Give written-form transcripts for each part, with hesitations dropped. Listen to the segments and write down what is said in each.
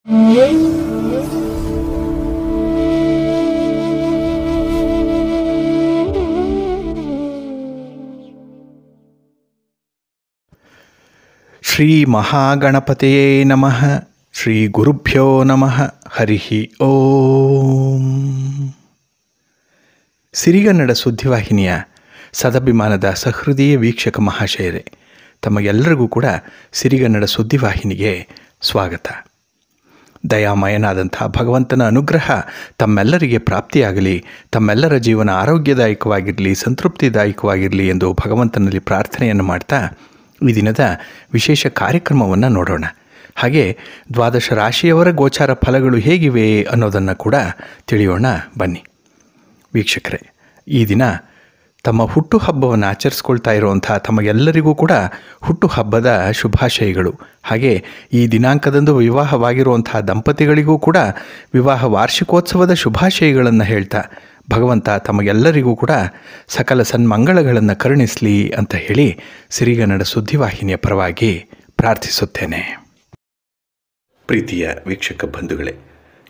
ಶ್ರೀ ಮಹಾಗಣಪತಿಯೇ ನಮಃ. ಶ್ರೀ ಗುರುಭ್ಯೋ ನಮಃ. ಹರಿ ಓಂ. ಸಿರಿಗನ್ನಡ ಸುದ್ದಿವಾಹಿನಿಯ ಸದಭಿಮಾನದ ಸಹೃದಯ ವೀಕ್ಷಕ ಮಹಾಶಯರೇ, ತಮಗೆಲ್ಲರಿಗೂ ಕೂಡ ಸಿರಿಗನ್ನಡ ಸುದ್ದಿವಾಹಿನಿಗೆ ಸ್ವಾಗತ. ದಯಾಮಯನಾದಂಥ ಭಗವಂತನ ಅನುಗ್ರಹ ತಮ್ಮೆಲ್ಲರಿಗೆ ಪ್ರಾಪ್ತಿಯಾಗಲಿ, ತಮ್ಮೆಲ್ಲರ ಜೀವನ ಆರೋಗ್ಯದಾಯಕವಾಗಿರಲಿ, ಸಂತೃಪ್ತಿದಾಯಕವಾಗಿರಲಿ ಎಂದು ಭಗವಂತನಲ್ಲಿ ಪ್ರಾರ್ಥನೆಯನ್ನು ಮಾಡ್ತಾ ಈ ದಿನದ ವಿಶೇಷ ಕಾರ್ಯಕ್ರಮವನ್ನು ನೋಡೋಣ. ಹಾಗೆ ದ್ವಾದಶ ರಾಶಿಯವರ ಗೋಚಾರ ಫಲಗಳು ಹೇಗಿವೆ ಅನ್ನೋದನ್ನು ಕೂಡ ತಿಳಿಯೋಣ ಬನ್ನಿ. ವೀಕ್ಷಕರೇ, ಈ ದಿನ ತಮ್ಮ ಹುಟ್ಟುಹಬ್ಬವನ್ನು ಆಚರಿಸ್ಕೊಳ್ತಾ ಇರುವಂಥ ತಮಗೆಲ್ಲರಿಗೂ ಕೂಡ ಹುಟ್ಟುಹಬ್ಬದ ಶುಭಾಶಯಗಳು. ಹಾಗೆ ಈ ದಿನಾಂಕದಂದು ವಿವಾಹವಾಗಿರುವಂಥ ದಂಪತಿಗಳಿಗೂ ಕೂಡ ವಿವಾಹ ವಾರ್ಷಿಕೋತ್ಸವದ ಶುಭಾಶಯಗಳನ್ನು ಹೇಳ್ತಾ ಭಗವಂತ ತಮಗೆಲ್ಲರಿಗೂ ಕೂಡ ಸಕಲ ಸನ್ಮಂಗಳಗಳನ್ನು ಕರುಣಿಸಲಿ ಅಂತ ಹೇಳಿ ಸಿರಿಗನ್ನಡ ಸುದ್ದಿವಾಹಿನಿಯ ಪರವಾಗಿ ಪ್ರಾರ್ಥಿಸುತ್ತೇನೆ. ಪ್ರೀತಿಯ ವೀಕ್ಷಕ ಬಂಧುಗಳೇ,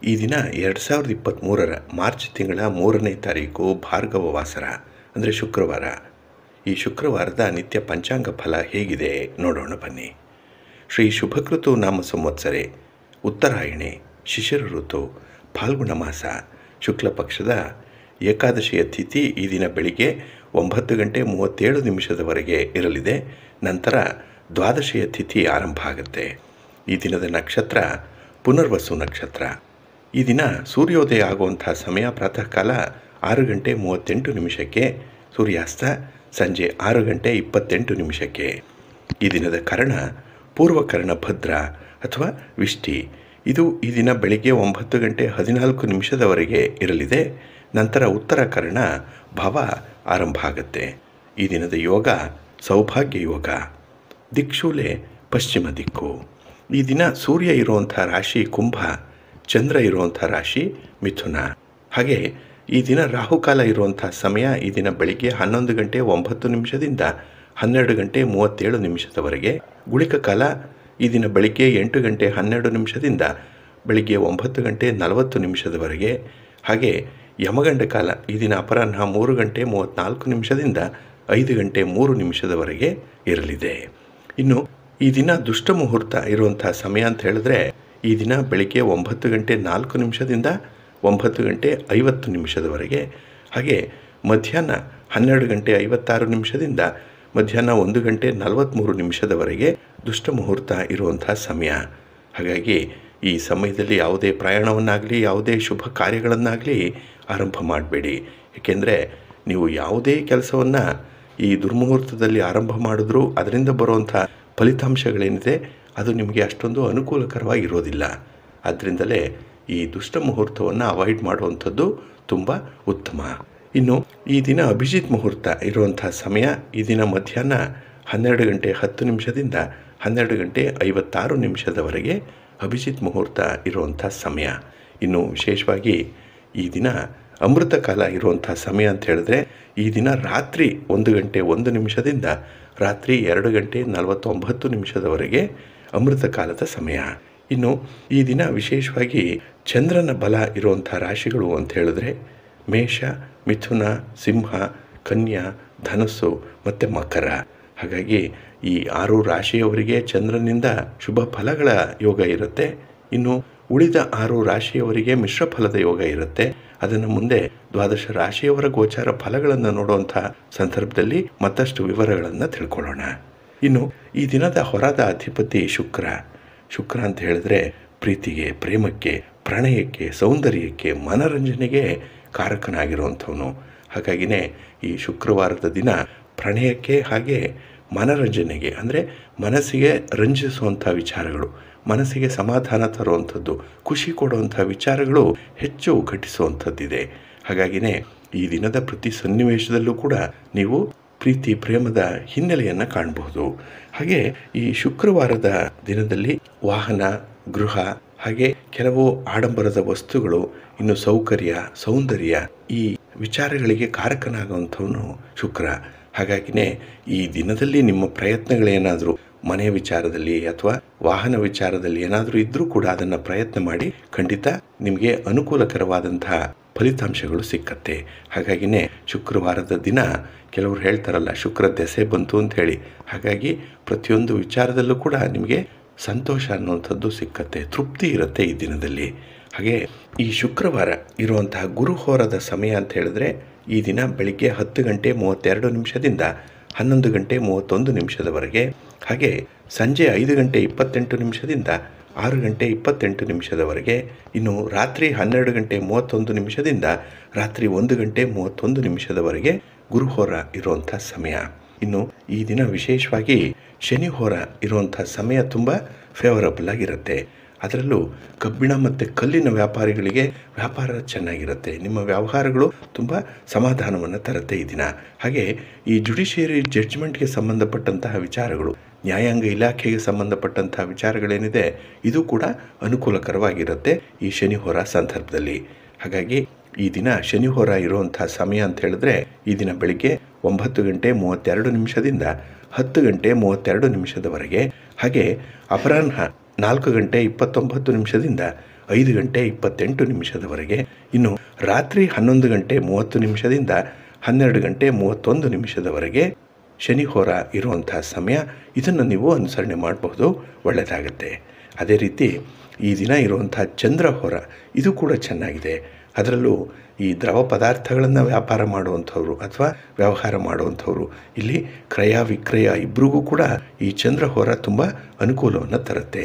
ಈ ದಿನ 2023 ಮಾರ್ಚ್ ತಿಂಗಳ 3ನೇ ತಾರೀಕು ಭಾರ್ಗವ ವಾಸರ ಅಂದರೆ ಶುಕ್ರವಾರ. ಈ ಶುಕ್ರವಾರದ ನಿತ್ಯ ಪಂಚಾಂಗ ಫಲ ಹೇಗಿದೆ ನೋಡೋಣ ಬನ್ನಿ. ಶ್ರೀ ಶುಭಕೃತು ನಾಮ ಸಂವತ್ಸರೆ, ಉತ್ತರಾಯಣೆ, ಶಿಶಿರ ಋತು, ಫಾಲ್ಗುಣ ಮಾಸ, ಶುಕ್ಲ ಪಕ್ಷದ ಏಕಾದಶಿಯ ತಿಥಿ ಈ ದಿನ ಬೆಳಿಗ್ಗೆ 9:37 ಇರಲಿದೆ. ನಂತರ ದ್ವಾದಶಿಯ ತಿಥಿ ಆರಂಭ ಆಗುತ್ತೆ. ಈ ದಿನದ ನಕ್ಷತ್ರ ಪುನರ್ವಸು ನಕ್ಷತ್ರ. ಈ ದಿನ ಸೂರ್ಯೋದಯ ಆಗುವಂಥ ಸಮಯ ಪ್ರಾತಃ ಕಾಲ 6:38, ಸೂರ್ಯಾಸ್ತ ಸಂಜೆ 6:28. ಈ ದಿನದ ಕರ್ಣ ಪೂರ್ವಕರ್ಣ ಭದ್ರ ಅಥವಾ ವಿಷ್ಟಿ. ಇದು ಈ ದಿನ ಬೆಳಿಗ್ಗೆ 9:14 ಇರಲಿದೆ. ನಂತರ ಉತ್ತರ ಕರ್ಣ ಭವ ಆರಂಭ ಆಗುತ್ತೆ. ಈ ದಿನದ ಯೋಗ ಸೌಭಾಗ್ಯ ಯೋಗ. ದಿಕ್ಷೂಲೆ ಪಶ್ಚಿಮ ದಿಕ್ಕು. ಈ ದಿನ ಸೂರ್ಯ ಇರುವಂಥ ರಾಶಿ ಕುಂಭ, ಚಂದ್ರ ಇರುವಂಥ ರಾಶಿ ಮಿಥುನ. ಹಾಗೆ ಈ ದಿನ ರಾಹುಕಾಲ ಇರುವಂಥ ಸಮಯ ಈ ದಿನ ಬೆಳಿಗ್ಗೆ 11:09 12:37. ಗುಳಿಕ ಕಾಲ ಈ ದಿನ ಬೆಳಿಗ್ಗೆ 8:12 ಬೆಳಿಗ್ಗೆ 9:40. ಹಾಗೆ ಯಮಗಂಡ ಕಾಲ ಈ ದಿನ ಅಪರಾಹ್ನ 3:34 5:03 ಇರಲಿದೆ. ಇನ್ನು ಈ ದಿನ ದುಷ್ಟ ಮುಹೂರ್ತ ಇರುವಂಥ ಸಮಯ ಅಂತ ಹೇಳಿದ್ರೆ ಈ ದಿನ ಬೆಳಿಗ್ಗೆ 9:04 9:50 ಹಾಗೆ ಮಧ್ಯಾಹ್ನ 12:56 ಮಧ್ಯಾಹ್ನ 1:43 ದುಷ್ಟ ಮುಹೂರ್ತ ಇರುವಂಥ ಸಮಯ. ಹಾಗಾಗಿ ಈ ಸಮಯದಲ್ಲಿ ಯಾವುದೇ ಪ್ರಯಾಣವನ್ನಾಗಲಿ ಯಾವುದೇ ಶುಭ ಕಾರ್ಯಗಳನ್ನಾಗಲಿ ಆರಂಭ ಮಾಡಬೇಡಿ. ಏಕೆಂದರೆ ನೀವು ಯಾವುದೇ ಕೆಲಸವನ್ನು ಈ ದುರ್ಮುಹೂರ್ತದಲ್ಲಿ ಆರಂಭ ಮಾಡಿದ್ರೂ ಅದರಿಂದ ಬರುವಂಥ ಫಲಿತಾಂಶಗಳೇನಿದೆ ಅದು ನಿಮಗೆ ಅಷ್ಟೊಂದು ಅನುಕೂಲಕರವಾಗಿರೋದಿಲ್ಲ. ಆದ್ದರಿಂದಲೇ ಈ ದುಷ್ಟ ಮುಹೂರ್ತವನ್ನು ಅವಾಯ್ಡ್ ಮಾಡುವಂಥದ್ದು ತುಂಬ ಉತ್ತಮ. ಇನ್ನು ಈ ದಿನ ಅಭಿಜಿತ್ ಮುಹೂರ್ತ ಇರುವಂಥ ಸಮಯ ಈ ದಿನ ಮಧ್ಯಾಹ್ನ 12:10 12:56 ಅಭಿಜಿತ್ ಮುಹೂರ್ತ ಇರುವಂಥ ಸಮಯ. ಇನ್ನು ವಿಶೇಷವಾಗಿ ಈ ದಿನ ಅಮೃತ ಕಾಲ ಇರುವಂಥ ಸಮಯ ಅಂತ ಹೇಳಿದ್ರೆ ಈ ದಿನ ರಾತ್ರಿ 1:01 ರಾತ್ರಿ 2:49 ಅಮೃತ ಕಾಲದ ಸಮಯ. ಇನ್ನು ಈ ದಿನ ವಿಶೇಷವಾಗಿ ಚಂದ್ರನ ಬಲ ಇರುವಂಥ ರಾಶಿಗಳು ಅಂತ ಹೇಳಿದ್ರೆ ಮೇಷ, ಮಿಥುನ, ಸಿಂಹ, ಕನ್ಯಾ, ಧನಸ್ಸು ಮತ್ತು ಮಕರ. ಹಾಗಾಗಿ ಈ 6 ರಾಶಿಯವರಿಗೆ ಚಂದ್ರನಿಂದ ಶುಭ ಫಲಗಳ ಯೋಗ ಇರುತ್ತೆ. ಇನ್ನು ಉಳಿದ 6 ರಾಶಿಯವರಿಗೆ ಮಿಶ್ರ ಫಲದ ಯೋಗ ಇರುತ್ತೆ. ಅದನ್ನು ಮುಂದೆ ದ್ವಾದಶ ರಾಶಿಯವರ ಗೋಚಾರ ಫಲಗಳನ್ನು ನೋಡುವಂಥ ಸಂದರ್ಭದಲ್ಲಿ ಮತ್ತಷ್ಟು ವಿವರಗಳನ್ನು ತಿಳ್ಕೊಳ್ಳೋಣ. ಇನ್ನು ಈ ದಿನದ ಹೊರದ ಅಧಿಪತಿ ಶುಕ್ರ. ಶುಕ್ರ ಅಂತ ಹೇಳಿದ್ರೆ ಪ್ರೀತಿಗೆ, ಪ್ರೇಮಕ್ಕೆ, ಪ್ರಣಯಕ್ಕೆ, ಸೌಂದರ್ಯಕ್ಕೆ, ಮನರಂಜನೆಗೆ ಕಾರಕನಾಗಿರುವಂಥವನು. ಹಾಗಾಗಿನೇ ಈ ಶುಕ್ರವಾರದ ದಿನ ಪ್ರಣಯಕ್ಕೆ ಹಾಗೆ ಮನರಂಜನೆಗೆ ಅಂದರೆ ಮನಸ್ಸಿಗೆ ರಂಜಿಸುವಂಥ ವಿಚಾರಗಳು, ಮನಸ್ಸಿಗೆ ಸಮಾಧಾನ ತರುವಂಥದ್ದು, ಖುಷಿ ಕೊಡುವಂಥ ವಿಚಾರಗಳು ಹೆಚ್ಚು ಘಟಿಸುವಂಥದ್ದಿದೆ. ಹಾಗಾಗಿನೇ ಈ ದಿನದ ಪ್ರತಿ ಸನ್ನಿವೇಶದಲ್ಲೂ ಕೂಡ ನೀವು ಪ್ರೀತಿ ಪ್ರೇಮದ ಹಿನ್ನೆಲೆಯನ್ನು ಕಾಣಬಹುದು. ಹಾಗೆ ಈ ಶುಕ್ರವಾರದ ದಿನದಲ್ಲಿ ವಾಹನ, ಗೃಹ, ಹಾಗೆ ಕೆಲವು ಆಡಂಬರದ ವಸ್ತುಗಳು, ಇನ್ನು ಸೌಕರ್ಯ, ಸೌಂದರ್ಯ ಈ ವಿಚಾರಗಳಿಗೆ ಕಾರಕನಾಗುವಂಥವನು ಶುಕ್ರ. ಹಾಗಾಗಿನೇ ಈ ದಿನದಲ್ಲಿ ನಿಮ್ಮ ಪ್ರಯತ್ನಗಳೇನಾದರೂ ಮನೆ ವಿಚಾರದಲ್ಲಿ ಅಥವಾ ವಾಹನ ವಿಚಾರದಲ್ಲಿ ಏನಾದರೂ ಇದ್ರೂ ಕೂಡ ಅದನ್ನು ಪ್ರಯತ್ನ ಮಾಡಿ, ಖಂಡಿತ ನಿಮಗೆ ಅನುಕೂಲಕರವಾದಂತಹ ಫಲಿತಾಂಶಗಳು ಸಿಕ್ಕತ್ತೆ. ಹಾಗಾಗಿನೇ ಶುಕ್ರವಾರದ ದಿನ ಕೆಲವರು ಹೇಳ್ತಾರಲ್ಲ, ಶುಕ್ರ ದೆಸೆ ಬಂತು ಅಂತ ಹೇಳಿ. ಹಾಗಾಗಿ ಪ್ರತಿಯೊಂದು ವಿಚಾರದಲ್ಲೂ ಕೂಡ ನಿಮಗೆ ಸಂತೋಷ ಅನ್ನುವಂಥದ್ದು ಸಿಕ್ಕತ್ತೆ, ತೃಪ್ತಿ ಇರುತ್ತೆ ಈ ದಿನದಲ್ಲಿ. ಹಾಗೆ ಈ ಶುಕ್ರವಾರ ಇರುವಂತಹ ಗುರುಹೋರದ ಸಮಯ ಅಂತ ಹೇಳಿದ್ರೆ, ಈ ದಿನ ಬೆಳಿಗ್ಗೆ 10:32 11:31 ಹಾಗೆ ಸಂಜೆ 5:28 6:28 ಇನ್ನು ರಾತ್ರಿ 12:31 ರಾತ್ರಿ 1:31 ಗುರುಹೋರ ಇರುವಂಥ ಸಮಯ. ಇನ್ನು ಈ ದಿನ ವಿಶೇಷವಾಗಿ ಶನಿ ಹೋರ ಇರುವಂಥ ಸಮಯ ತುಂಬ ಫೇವರಬಲ್ ಆಗಿರುತ್ತೆ. ಅದರಲ್ಲೂ ಕಬ್ಬಿಣ ಮತ್ತು ಕಲ್ಲಿನ ವ್ಯಾಪಾರಿಗಳಿಗೆ ವ್ಯಾಪಾರ ಚೆನ್ನಾಗಿರುತ್ತೆ. ನಿಮ್ಮ ವ್ಯವಹಾರಗಳು ತುಂಬ ಸಮಾಧಾನವನ್ನು ತರುತ್ತೆ ಈ ದಿನ. ಹಾಗೆ ಈ ಜುಡಿಷಿಯರಿ ಜಡ್ಜ್ಮೆಂಟ್ಗೆ ಸಂಬಂಧಪಟ್ಟಂತಹ ವಿಚಾರಗಳು, ನ್ಯಾಯಾಂಗ ಇಲಾಖೆಗೆ ಸಂಬಂಧಪಟ್ಟಂತಹ ವಿಚಾರಗಳೇನಿದೆ, ಇದು ಕೂಡ ಅನುಕೂಲಕರವಾಗಿರುತ್ತೆ ಈ ಶನಿ ಹೋರ ಸಂದರ್ಭದಲ್ಲಿ. ಹಾಗಾಗಿ ಈ ದಿನ ಶನಿ ಹೋರ ಇರುವಂಥ ಸಮಯ ಅಂತ ಹೇಳಿದ್ರೆ, ಈ ದಿನ ಬೆಳಿಗ್ಗೆ 9:32 10:32 ಹಾಗೆ ಅಪರಾಹ್ನ 4:29 5:28 ಇನ್ನು ರಾತ್ರಿ 11:30 12:31 ಶನಿ ಹೋರ ಇರುವಂಥ ಸಮಯ. ಇದನ್ನು ನೀವು ಅನುಸರಣೆ ಮಾಡಬಹುದು, ಒಳ್ಳೆಯದಾಗುತ್ತೆ. ಅದೇ ರೀತಿ ಈ ದಿನ ಇರುವಂಥ ಚಂದ್ರ ಹೋರ, ಇದು ಕೂಡ ಚೆನ್ನಾಗಿದೆ. ಅದರಲ್ಲೂ ಈ ದ್ರವ ಪದಾರ್ಥಗಳನ್ನು ವ್ಯಾಪಾರ ಮಾಡುವಂಥವ್ರು ಅಥವಾ ವ್ಯವಹಾರ ಮಾಡುವಂಥವ್ರು, ಇಲ್ಲಿ ಕ್ರಯ ವಿಕ್ರಯ ಇಬ್ಬರಿಗೂ ಕೂಡ ಈ ಚಂದ್ರ ಹೋರ ತುಂಬ ಅನುಕೂಲವನ್ನು ತರುತ್ತೆ.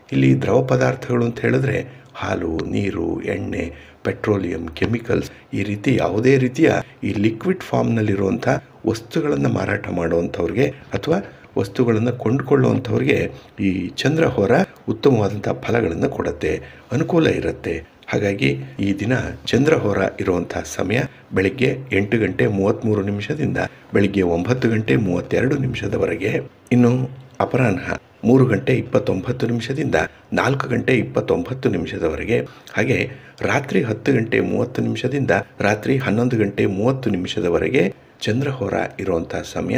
ಇಲ್ಲಿ ದ್ರವ ಪದಾರ್ಥಗಳು ಅಂತ ಹೇಳಿದ್ರೆ ಹಾಲು, ನೀರು, ಎಣ್ಣೆ, ಪೆಟ್ರೋಲಿಯಂ, ಕೆಮಿಕಲ್ಸ್, ಈ ರೀತಿ ಯಾವುದೇ ರೀತಿಯ ಈ ಲಿಕ್ವಿಡ್ ಫಾರ್ಮ್ನಲ್ಲಿರುವಂಥ ವಸ್ತುಗಳನ್ನು ಮಾರಾಟ ಮಾಡುವಂಥವ್ರಿಗೆ ಅಥವಾ ವಸ್ತುಗಳನ್ನು ಕೊಂಡುಕೊಳ್ಳುವಂಥವ್ರಿಗೆ ಈ ಚಂದ್ರ ಹೋರ ಉತ್ತಮವಾದಂಥ ಫಲಗಳನ್ನು ಕೊಡುತ್ತೆ, ಅನುಕೂಲ ಇರುತ್ತೆ. ಹಾಗಾಗಿ ಈ ದಿನ ಚಂದ್ರ ಹೋರ ಇರುವಂಥ ಸಮಯ ಬೆಳಿಗ್ಗೆ 8:33 ಬೆಳಿಗ್ಗೆ 9:32 ಇನ್ನು ಅಪರಾಹ್ನ 3:29 4:29 ಹಾಗೆ ರಾತ್ರಿ 10:30 ರಾತ್ರಿ 11:30 ಚಂದ್ರಹೋರ ಇರುವಂಥ ಸಮಯ.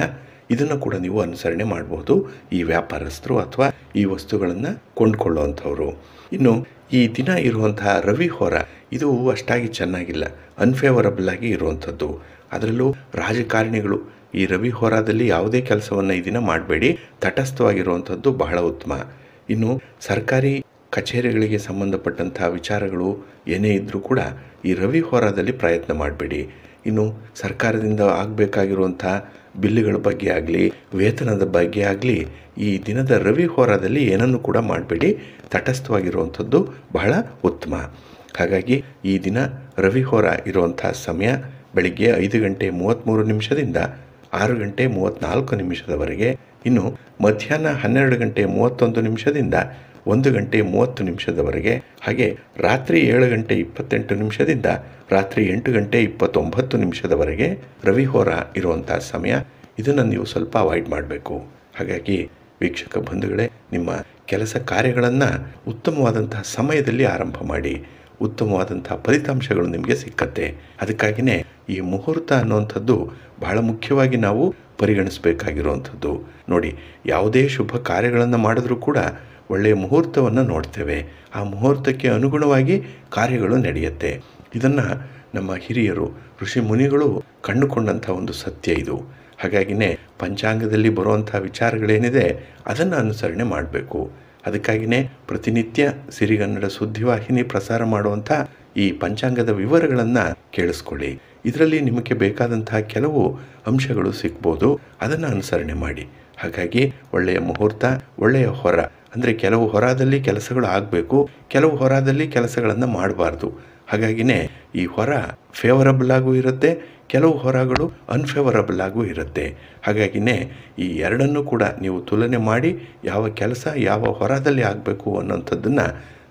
ಇದನ್ನು ಕೂಡ ನೀವು ಅನುಸರಣೆ ಮಾಡಬಹುದು, ಈ ವ್ಯಾಪಾರಸ್ಥರು ಅಥವಾ ಈ ವಸ್ತುಗಳನ್ನು ಕೊಂಡುಕೊಳ್ಳುವಂಥವ್ರು. ಇನ್ನು ಈ ದಿನ ಇರುವಂತಹ ರವಿ ಹೋರ, ಇದು ಅಷ್ಟಾಗಿ ಚೆನ್ನಾಗಿಲ್ಲ, ಅನ್ಫೇವರಬಲ್ ಆಗಿ ಇರುವಂಥದ್ದು. ಅದರಲ್ಲೂ ರಾಜಕಾರಣಿಗಳು ಈ ರವಿ ಹೋರಾದಲ್ಲಿ ಯಾವುದೇ ಕೆಲಸವನ್ನು ಈ ದಿನ ಮಾಡಬೇಡಿ, ತಟಸ್ಥವಾಗಿರುವಂಥದ್ದು ಬಹಳ ಉತ್ತಮ. ಇನ್ನು ಸರ್ಕಾರಿ ಕಚೇರಿಗಳಿಗೆ ಸಂಬಂಧಪಟ್ಟಂಥ ವಿಚಾರಗಳು ಏನೇ ಇದ್ದರೂ ಕೂಡ ಈ ರವಿ ಹೋರಾದಲ್ಲಿ ಪ್ರಯತ್ನ ಮಾಡಬೇಡಿ. ಇನ್ನು ಸರ್ಕಾರದಿಂದ ಆಗಬೇಕಾಗಿರುವಂಥ ಬಿಲ್ಲುಗಳ ಬಗ್ಗೆ ಆಗಲಿ, ವೇತನದ ಬಗ್ಗೆ ಆಗಲಿ, ಈ ದಿನದ ರವಿ ಹೋರಾದಲ್ಲಿ ಏನನ್ನು ಕೂಡ ಮಾಡಬೇಡಿ, ತಟಸ್ಥವಾಗಿರುವಂಥದ್ದು ಬಹಳ ಉತ್ತಮ. ಹಾಗಾಗಿ ಈ ದಿನ ರವಿ ಹೋರ ಇರುವಂಥ ಸಮಯ ಬೆಳಿಗ್ಗೆ 5:33 6:34 ಇನ್ನು ಮಧ್ಯಾಹ್ನ 12:31 1:30 ಹಾಗೆ ರಾತ್ರಿ 7:28 ರಾತ್ರಿ 8:29 ರವಿ ಹೋರ ಇರುವಂಥ ಸಮಯ. ಇದನ್ನು ನೀವು ಸ್ವಲ್ಪ ಅವಾಯ್ಡ್ ಮಾಡಬೇಕು. ಹಾಗಾಗಿ ವೀಕ್ಷಕ ಬಂಧುಗಳೇ, ನಿಮ್ಮ ಕೆಲಸ ಕಾರ್ಯಗಳನ್ನು ಉತ್ತಮವಾದಂತಹ ಸಮಯದಲ್ಲಿ ಆರಂಭ ಮಾಡಿ, ಉತ್ತಮವಾದಂಥ ಫಲಿತಾಂಶಗಳು ನಿಮಗೆ ಸಿಕ್ಕತ್ತೆ. ಅದಕ್ಕಾಗಿಯೇ ಈ ಮುಹೂರ್ತ ಅನ್ನುವಂಥದ್ದು ಬಹಳ ಮುಖ್ಯವಾಗಿ ನಾವು ಪರಿಗಣಿಸಬೇಕಾಗಿರುವಂಥದ್ದು. ನೋಡಿ, ಯಾವುದೇ ಶುಭ ಕಾರ್ಯಗಳನ್ನು ಮಾಡಿದ್ರೂ ಕೂಡ ಒಳ್ಳೆಯ ಮುಹೂರ್ತವನ್ನು ನೋಡ್ತೇವೆ. ಆ ಮುಹೂರ್ತಕ್ಕೆ ಅನುಗುಣವಾಗಿ ಕಾರ್ಯಗಳು ನಡೆಯುತ್ತೆ. ಇದನ್ನು ನಮ್ಮ ಹಿರಿಯರು, ಋಷಿ ಮುನಿಗಳು ಕಂಡುಕೊಂಡಂಥ ಒಂದು ಸತ್ಯ ಇದು. ಹಾಗಾಗಿನೇ ಪಂಚಾಂಗದಲ್ಲಿ ಬರುವಂಥ ವಿಚಾರಗಳೇನಿದೆ ಅದನ್ನು ಅನುಸರಣೆ ಮಾಡಬೇಕು. ಅದಕ್ಕಾಗಿಯೇ ಪ್ರತಿನಿತ್ಯ ಸಿರಿಗನ್ನಡ ಸುದ್ದಿವಾಹಿನಿ ಪ್ರಸಾರ ಮಾಡುವಂಥ ಈ ಪಂಚಾಂಗದ ವಿವರಗಳನ್ನು ಕೇಳಿಸ್ಕೊಳ್ಳಿ. ಇದರಲ್ಲಿ ನಿಮಗೆ ಬೇಕಾದಂತಹ ಕೆಲವು ಅಂಶಗಳು ಸಿಗ್ಬೋದು, ಅದನ್ನು ಅನುಸರಣೆ ಮಾಡಿ. ಹಾಗಾಗಿ ಒಳ್ಳೆಯ ಮುಹೂರ್ತ, ಒಳ್ಳೆಯ ಹೊರ, ಅಂದರೆ ಕೆಲವು ಹೊರದಲ್ಲಿ ಕೆಲಸಗಳು ಆಗಬೇಕು, ಕೆಲವು ಹೊರದಲ್ಲಿ ಕೆಲಸಗಳನ್ನು ಮಾಡಬಾರ್ದು. ಹಾಗಾಗಿನೇ ಈ ಹೊರ ಫೇವರಬಲ್ ಆಗೂ ಇರುತ್ತೆ, ಕೆಲವು ಹೊರಗಳು ಅನ್ಫೇವರಬಲ್ ಆಗೂ ಇರುತ್ತೆ. ಹಾಗಾಗಿನೇ ಈ ಎರಡನ್ನೂ ಕೂಡ ನೀವು ತುಲನೆ ಮಾಡಿ ಯಾವ ಕೆಲಸ ಯಾವ ಹೊರದಲ್ಲಿ ಆಗಬೇಕು ಅನ್ನೋಂಥದ್ದನ್ನು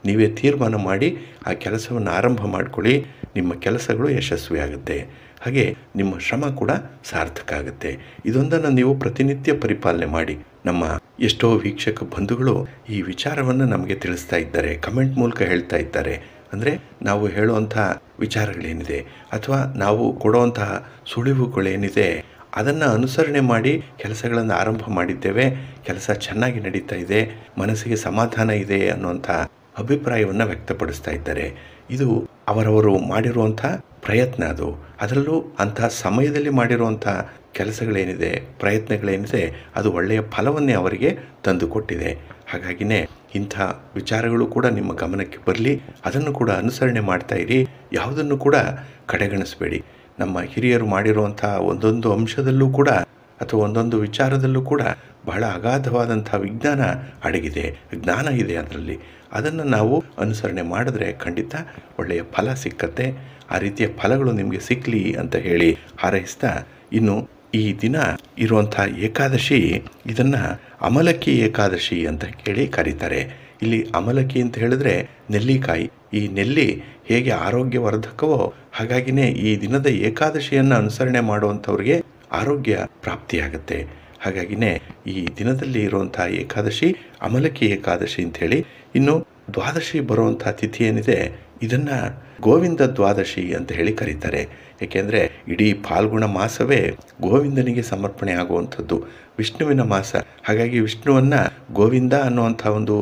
ನೀವೇ ತೀರ್ಮಾನ ಮಾಡಿ ಆ ಕೆಲಸವನ್ನು ಆರಂಭ ಮಾಡಿಕೊಳ್ಳಿ. ನಿಮ್ಮ ಕೆಲಸಗಳು ಯಶಸ್ವಿಯಾಗುತ್ತೆ, ಹಾಗೆ ನಿಮ್ಮ ಶ್ರಮ ಕೂಡ ಸಾರ್ಥಕ ಆಗುತ್ತೆ. ಇದೊಂದನ್ನು ನೀವು ಪ್ರತಿನಿತ್ಯ ಪರಿಪಾಲನೆ ಮಾಡಿ. ನಮ್ಮ ಎಷ್ಟೋ ವೀಕ್ಷಕ ಬಂಧುಗಳು ಈ ವಿಚಾರವನ್ನು ನಮಗೆ ತಿಳಿಸ್ತಾ ಇದ್ದಾರೆ, ಕಮೆಂಟ್ ಮೂಲಕ ಹೇಳ್ತಾ ಇದ್ದಾರೆ. ಅಂದರೆ ನಾವು ಹೇಳುವಂಥ ವಿಚಾರಗಳೇನಿದೆ ಅಥವಾ ನಾವು ಕೊಡುವಂತಹ ಸುಳಿವುಗಳೇನಿದೆ ಅದನ್ನು ಅನುಸರಣೆ ಮಾಡಿ ಕೆಲಸಗಳನ್ನು ಆರಂಭ ಮಾಡಿದ್ದೇವೆ, ಕೆಲಸ ಚೆನ್ನಾಗಿ ನಡೀತಾ ಇದೆ, ಮನಸ್ಸಿಗೆ ಸಮಾಧಾನ ಇದೆ ಅನ್ನುವಂಥ ಅಭಿಪ್ರಾಯವನ್ನು ವ್ಯಕ್ತಪಡಿಸ್ತಾ ಇದ್ದಾರೆ. ಇದು ಅವರವರು ಮಾಡಿರುವಂಥ ಪ್ರಯತ್ನ. ಅದರಲ್ಲೂ ಅಂತಹ ಸಮಯದಲ್ಲಿ ಮಾಡಿರುವಂಥ ಕೆಲಸಗಳೇನಿದೆ, ಪ್ರಯತ್ನಗಳೇನಿದೆ, ಅದು ಒಳ್ಳೆಯ ಫಲವನ್ನೇ ಅವರಿಗೆ ತಂದುಕೊಟ್ಟಿದೆ. ಹಾಗಾಗಿನೇ ಇಂಥ ವಿಚಾರಗಳು ಕೂಡ ನಿಮ್ಮ ಗಮನಕ್ಕೆ ಬರಲಿ, ಅದನ್ನು ಕೂಡ ಅನುಸರಣೆ ಮಾಡ್ತಾ ಇರಿ, ಯಾವುದನ್ನು ಕೂಡ ಕಡೆಗಣಿಸಬೇಡಿ. ನಮ್ಮ ಹಿರಿಯರು ಮಾಡಿರುವಂಥ ಒಂದೊಂದು ಅಂಶದಲ್ಲೂ ಕೂಡ ಅಥವಾ ಒಂದೊಂದು ವಿಚಾರದಲ್ಲೂ ಕೂಡ ಬಹಳ ಅಗಾಧವಾದಂಥ ವಿಜ್ಞಾನ ಅಡಗಿದೆ, ಜ್ಞಾನ ಇದೆ ಅದರಲ್ಲಿ. ಅದನ್ನು ನಾವು ಅನುಸರಣೆ ಮಾಡಿದ್ರೆ ಖಂಡಿತ ಒಳ್ಳೆಯ ಫಲ ಸಿಕ್ಕತ್ತೆ. ಆ ರೀತಿಯ ಫಲಗಳು ನಿಮಗೆ ಸಿಕ್ಕಲಿ ಅಂತ ಹೇಳಿ ಹಾರೈಸ್ತಾ, ಇನ್ನು ಈ ದಿನ ಇರುವಂಥ ಏಕಾದಶಿ, ಇದನ್ನು ಅಮಲಕ್ಕಿ ಏಕಾದಶಿ ಅಂತ ಹೇಳಿ ಕರೀತಾರೆ. ಇಲ್ಲಿ ಅಮಲಕ್ಕಿ ಅಂತ ಹೇಳಿದ್ರೆ ನೆಲ್ಲಿಕಾಯಿ. ಈ ನೆಲ್ಲಿ ಹೇಗೆ ಆರೋಗ್ಯವರ್ಧಕವೋ ಹಾಗಾಗಿನೇ ಈ ದಿನದ ಏಕಾದಶಿಯನ್ನು ಅನುಸರಣೆ ಮಾಡುವಂಥವ್ರಿಗೆ ಆರೋಗ್ಯ ಪ್ರಾಪ್ತಿಯಾಗುತ್ತೆ. ಹಾಗಾಗಿನೇ ಈ ದಿನದಲ್ಲಿ ಇರುವಂಥ ಏಕಾದಶಿ ಅಮಲಕ್ಕಿ ಏಕಾದಶಿ ಅಂಥೇಳಿ. ಇನ್ನು ದ್ವಾದಶಿ ಬರುವಂಥ ತಿಥಿ ಏನಿದೆ, ಇದನ್ನು ಗೋವಿಂದ ದ್ವಾದಶಿ ಅಂತ ಹೇಳಿ ಕರೀತಾರೆ. ಏಕೆಂದರೆ ಇಡೀ ಫಾಲ್ಗುಣ ಮಾಸವೇ ಗೋವಿಂದನಿಗೆ ಸಮರ್ಪಣೆ ಆಗುವಂಥದ್ದು, ವಿಷ್ಣುವಿನ ಮಾಸ. ಹಾಗಾಗಿ ವಿಷ್ಣುವನ್ನು ಗೋವಿಂದ ಅನ್ನುವಂಥ ಒಂದು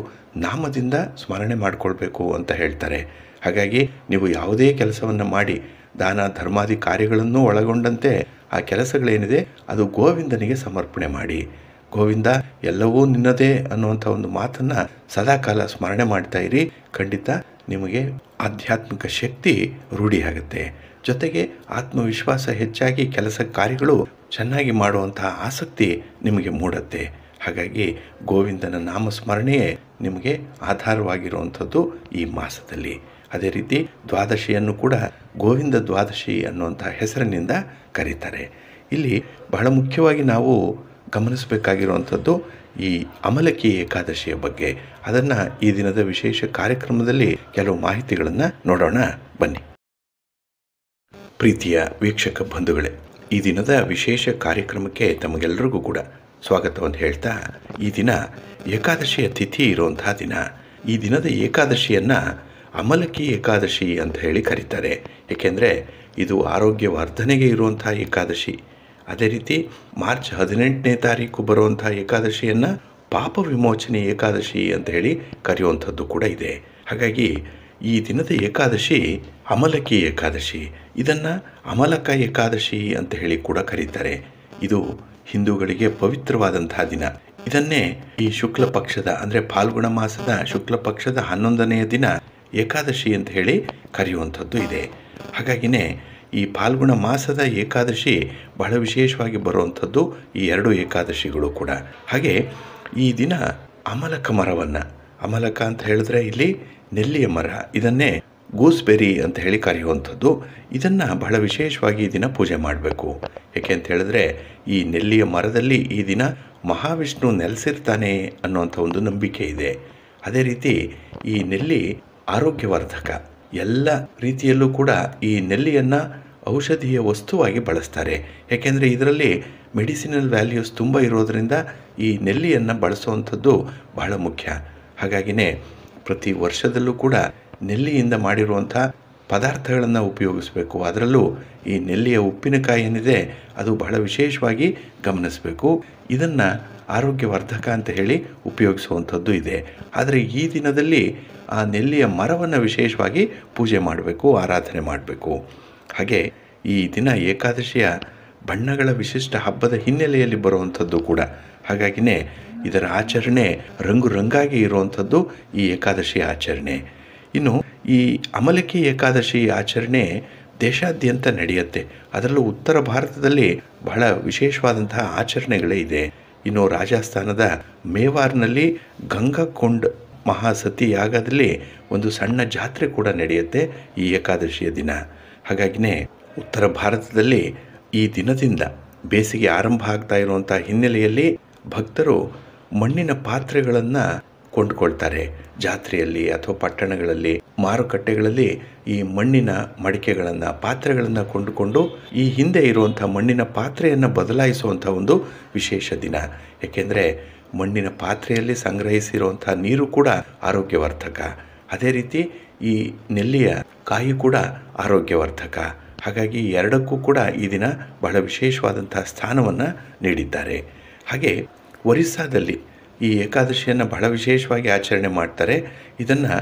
ನಾಮದಿಂದ ಸ್ಮರಣೆ ಮಾಡಿಕೊಳ್ಬೇಕು ಅಂತ ಹೇಳ್ತಾರೆ. ಹಾಗಾಗಿ ನೀವು ಯಾವುದೇ ಕೆಲಸವನ್ನು ಮಾಡಿ, ದಾನ ಧರ್ಮಾದಿ ಕಾರ್ಯಗಳನ್ನು ಒಳಗೊಂಡಂತೆ ಆ ಕೆಲಸಗಳೇನಿದೆ ಅದು ಗೋವಿಂದನಿಗೆ ಸಮರ್ಪಣೆ ಮಾಡಿ. ಗೋವಿಂದ ಎಲ್ಲವೂ ನಿನ್ನದೇ ಅನ್ನುವಂಥ ಒಂದು ಮಾತನ್ನು ಸದಾಕಾಲ ಸ್ಮರಣೆ ಮಾಡ್ತಾ ಇರಿ. ಖಂಡಿತ ನಿಮಗೆ ಆಧ್ಯಾತ್ಮಿಕ ಶಕ್ತಿ ರೂಢಿಯಾಗುತ್ತೆ. ಜೊತೆಗೆ ಆತ್ಮವಿಶ್ವಾಸ ಹೆಚ್ಚಾಗಿ ಕೆಲಸ ಕಾರ್ಯಗಳು ಚೆನ್ನಾಗಿ ಮಾಡುವಂತಹ ಆಸಕ್ತಿ ನಿಮಗೆ ಮೂಡುತ್ತೆ. ಹಾಗಾಗಿ ಗೋವಿಂದನ ನಾಮಸ್ಮರಣೆಯೇ ನಿಮಗೆ ಆಧಾರವಾಗಿರುವಂಥದ್ದು ಈ ಮಾಸದಲ್ಲಿ. ಅದೇ ರೀತಿ ದ್ವಾದಶಿಯನ್ನು ಕೂಡ ಗೋವಿಂದ ದ್ವಾದಶಿ ಅನ್ನುವಂಥ ಹೆಸರಿನಿಂದ ಕರೀತಾರೆ. ಇಲ್ಲಿ ಬಹಳ ಮುಖ್ಯವಾಗಿ ನಾವು ಗಮನಿಸಬೇಕಾಗಿರುವಂಥದ್ದು ಈ ಅಮಲಕ್ಕಿ ಏಕಾದಶಿಯ ಬಗ್ಗೆ. ಅದನ್ನು ಈ ದಿನದ ವಿಶೇಷ ಕಾರ್ಯಕ್ರಮದಲ್ಲಿ ಕೆಲವು ಮಾಹಿತಿಗಳನ್ನು ನೋಡೋಣ ಬನ್ನಿ. ಪ್ರೀತಿಯ ವೀಕ್ಷಕ ಬಂಧುಗಳೇ, ಈ ದಿನದ ವಿಶೇಷ ಕಾರ್ಯಕ್ರಮಕ್ಕೆ ತಮಗೆಲ್ಲರಿಗೂ ಕೂಡ ಸ್ವಾಗತವನ್ನು ಹೇಳ್ತಾ, ಈ ದಿನ ಏಕಾದಶಿಯ ತಿಥಿ ಇರುವಂತಹ ದಿನ. ಈ ದಿನದ ಏಕಾದಶಿಯನ್ನು ಅಮಲಕ್ಕಿ ಏಕಾದಶಿ ಅಂತ ಹೇಳಿ ಕರೀತಾರೆ. ಏಕೆಂದರೆ ಇದು ಆರೋಗ್ಯವರ್ಧನೆಗೆ ಇರುವಂಥ ಏಕಾದಶಿ. ಅದೇ ರೀತಿ ಮಾರ್ಚ್ 18ನೇ ತಾರೀಕು ಬರುವಂಥ ಏಕಾದಶಿಯನ್ನು ಪಾಪ ವಿಮೋಚನೆ ಏಕಾದಶಿ ಅಂತ ಹೇಳಿ ಕರೆಯುವಂಥದ್ದು ಕೂಡ ಇದೆ. ಹಾಗಾಗಿ ಈ ದಿನದ ಏಕಾದಶಿ ಅಮಲಕ್ಕಿ ಏಕಾದಶಿ. ಇದನ್ನು ಅಮಲಕ ಏಕಾದಶಿ ಅಂತ ಹೇಳಿ ಕೂಡ ಕರೀತಾರೆ. ಇದು ಹಿಂದೂಗಳಿಗೆ ಪವಿತ್ರವಾದಂತಹ ದಿನ. ಇದನ್ನೇ ಈ ಶುಕ್ಲ ಪಕ್ಷದ ಅಂದರೆ ಫಾಲ್ಗುಣ ಮಾಸದ ಶುಕ್ಲ ಪಕ್ಷದ 11ನೆಯ ದಿನ ಏಕಾದಶಿ ಅಂತ ಹೇಳಿ ಕರೆಯುವಂಥದ್ದು ಇದೆ. ಹಾಗಾಗಿನೇ ಈ ಫಾಲ್ಗುಣ ಮಾಸದ ಏಕಾದಶಿ ಬಹಳ ವಿಶೇಷವಾಗಿ ಬರುವಂಥದ್ದು ಈ ಎರಡು ಏಕಾದಶಿಗಳು ಕೂಡ. ಹಾಗೆ ಈ ದಿನ ಅಮಲಕ ಮರವನ್ನು, ಅಮಲಕ ಅಂತ ಹೇಳಿದ್ರೆ ಇಲ್ಲಿ ನೆಲ್ಲಿಯ ಮರ, ಇದನ್ನೇ ಗೂಸ್ಬೆರಿ ಅಂತ ಹೇಳಿ ಕರೆಯುವಂಥದ್ದು. ಇದನ್ನು ಬಹಳ ವಿಶೇಷವಾಗಿ ಈ ದಿನ ಪೂಜೆ ಮಾಡಬೇಕು. ಏಕೆ ಅಂತ ಹೇಳಿದ್ರೆ ಈ ನೆಲ್ಲಿಯ ಮರದಲ್ಲಿ ಈ ದಿನ ಮಹಾವಿಷ್ಣು ನೆಲೆಸಿರ್ತಾನೆ ಅನ್ನುವಂಥ ಒಂದು ನಂಬಿಕೆ ಇದೆ. ಅದೇ ರೀತಿ ಈ ನೆಲ್ಲಿ ಆರೋಗ್ಯವರ್ಧಕ. ಎಲ್ಲ ರೀತಿಯಲ್ಲೂ ಕೂಡ ಈ ನೆಲ್ಲಿಯನ್ನು ಔಷಧೀಯ ವಸ್ತುವಾಗಿ ಬಳಸ್ತಾರೆ. ಏಕೆಂದರೆ ಇದರಲ್ಲಿ ಮೆಡಿಸಿನಲ್ ವ್ಯಾಲ್ಯೂಸ್ ತುಂಬ ಇರೋದರಿಂದ ಈ ನೆಲ್ಲಿಯನ್ನು ಬಳಸುವಂಥದ್ದು ಬಹಳ ಮುಖ್ಯ. ಹಾಗಾಗಿನೇ ಪ್ರತಿ ವರ್ಷದಲ್ಲೂ ಕೂಡ ನೆಲ್ಲಿಯಿಂದ ಮಾಡಿರುವಂಥ ಪದಾರ್ಥಗಳನ್ನು ಉಪಯೋಗಿಸಬೇಕು. ಅದರಲ್ಲೂ ಈ ನೆಲ್ಲಿಯ ಉಪ್ಪಿನಕಾಯಿ ಏನಿದೆ ಅದು ಬಹಳ ವಿಶೇಷವಾಗಿ ಗಮನಿಸಬೇಕು. ಇದನ್ನು ಆರೋಗ್ಯವರ್ಧಕ ಅಂತ ಹೇಳಿ ಉಪಯೋಗಿಸುವಂಥದ್ದು ಇದೆ. ಆದರೆ ಈ ದಿನದಲ್ಲಿ ಆ ನೆಲ್ಲಿಯ ಮರವನ್ನು ವಿಶೇಷವಾಗಿ ಪೂಜೆ ಮಾಡಬೇಕು, ಆರಾಧನೆ ಮಾಡಬೇಕು. ಹಾಗೆ ಈ ದಿನ ಏಕಾದಶಿಯ ಬಣ್ಣಗಳ ವಿಶಿಷ್ಟ ಹಬ್ಬದ ಹಿನ್ನೆಲೆಯಲ್ಲಿ ಬರುವಂಥದ್ದು ಕೂಡ. ಹಾಗಾಗಿನೇ ಇದರ ಆಚರಣೆ ರಂಗು ರಂಗಾಗಿ ಇರುವಂಥದ್ದು ಈ ಏಕಾದಶಿಯ ಆಚರಣೆ. ಇನ್ನು ಈ ಅಮಲಕ್ಕಿ ಏಕಾದಶಿ ಆಚರಣೆ ದೇಶಾದ್ಯಂತ ನಡೆಯುತ್ತೆ. ಅದರಲ್ಲೂ ಉತ್ತರ ಭಾರತದಲ್ಲಿ ಬಹಳ ವಿಶೇಷವಾದಂತಹ ಆಚರಣೆಗಳೇ ಇದೆ. ಇನ್ನು ರಾಜಸ್ಥಾನದ ಮೇವಾರ್ನಲ್ಲಿ ಗಂಗಾಕೊಂಡ್ ಮಹಾಸತಿ ಯಾಗದಲ್ಲಿ ಒಂದು ಸಣ್ಣ ಜಾತ್ರೆ ಕೂಡ ನಡೆಯುತ್ತೆ ಈ ಏಕಾದಶಿಯ ದಿನ. ಹಾಗಾಗಿನೇ ಉತ್ತರ ಭಾರತದಲ್ಲಿ ಈ ದಿನದಿಂದ ಬೇಸಿಗೆ ಆರಂಭ ಆಗ್ತಾ ಇರುವಂಥ ಹಿನ್ನೆಲೆಯಲ್ಲಿ ಭಕ್ತರು ಮಣ್ಣಿನ ಪಾತ್ರೆಗಳನ್ನು ಕೊಂಡುಕೊಳ್ತಾರೆ. ಜಾತ್ರೆಯಲ್ಲಿ ಅಥವಾ ಪಟ್ಟಣಗಳಲ್ಲಿ, ಮಾರುಕಟ್ಟೆಗಳಲ್ಲಿ ಈ ಮಣ್ಣಿನ ಮಡಿಕೆಗಳನ್ನು, ಪಾತ್ರೆಗಳನ್ನು ಕೊಂಡುಕೊಂಡು ಈ ಹಿಂದೆ ಇರುವಂಥ ಮಣ್ಣಿನ ಪಾತ್ರೆಯನ್ನು ಬದಲಾಯಿಸುವಂಥ ಒಂದು ವಿಶೇಷ ದಿನ. ಏಕೆಂದರೆ ಮಣ್ಣಿನ ಪಾತ್ರೆಯಲ್ಲಿ ಸಂಗ್ರಹಿಸಿರುವಂಥ ನೀರು ಕೂಡ ಆರೋಗ್ಯವರ್ಧಕ. ಅದೇ ರೀತಿ ಈ ನೆಲ್ಲಿಯ ಕಾಯಿ ಕೂಡ ಆರೋಗ್ಯವರ್ಧಕ. ಹಾಗಾಗಿ ಎರಡಕ್ಕೂ ಕೂಡ ಈ ದಿನ ಬಹಳ ವಿಶೇಷವಾದಂತಹ ಸ್ಥಾನವನ್ನು ನೀಡಿದ್ದಾರೆ. ಹಾಗೆ ಒರಿಸ್ಸಾದಲ್ಲಿ ಈ ಏಕಾದಶಿಯನ್ನು ಬಹಳ ವಿಶೇಷವಾಗಿ ಆಚರಣೆ ಮಾಡ್ತಾರೆ. ಇದನ್ನು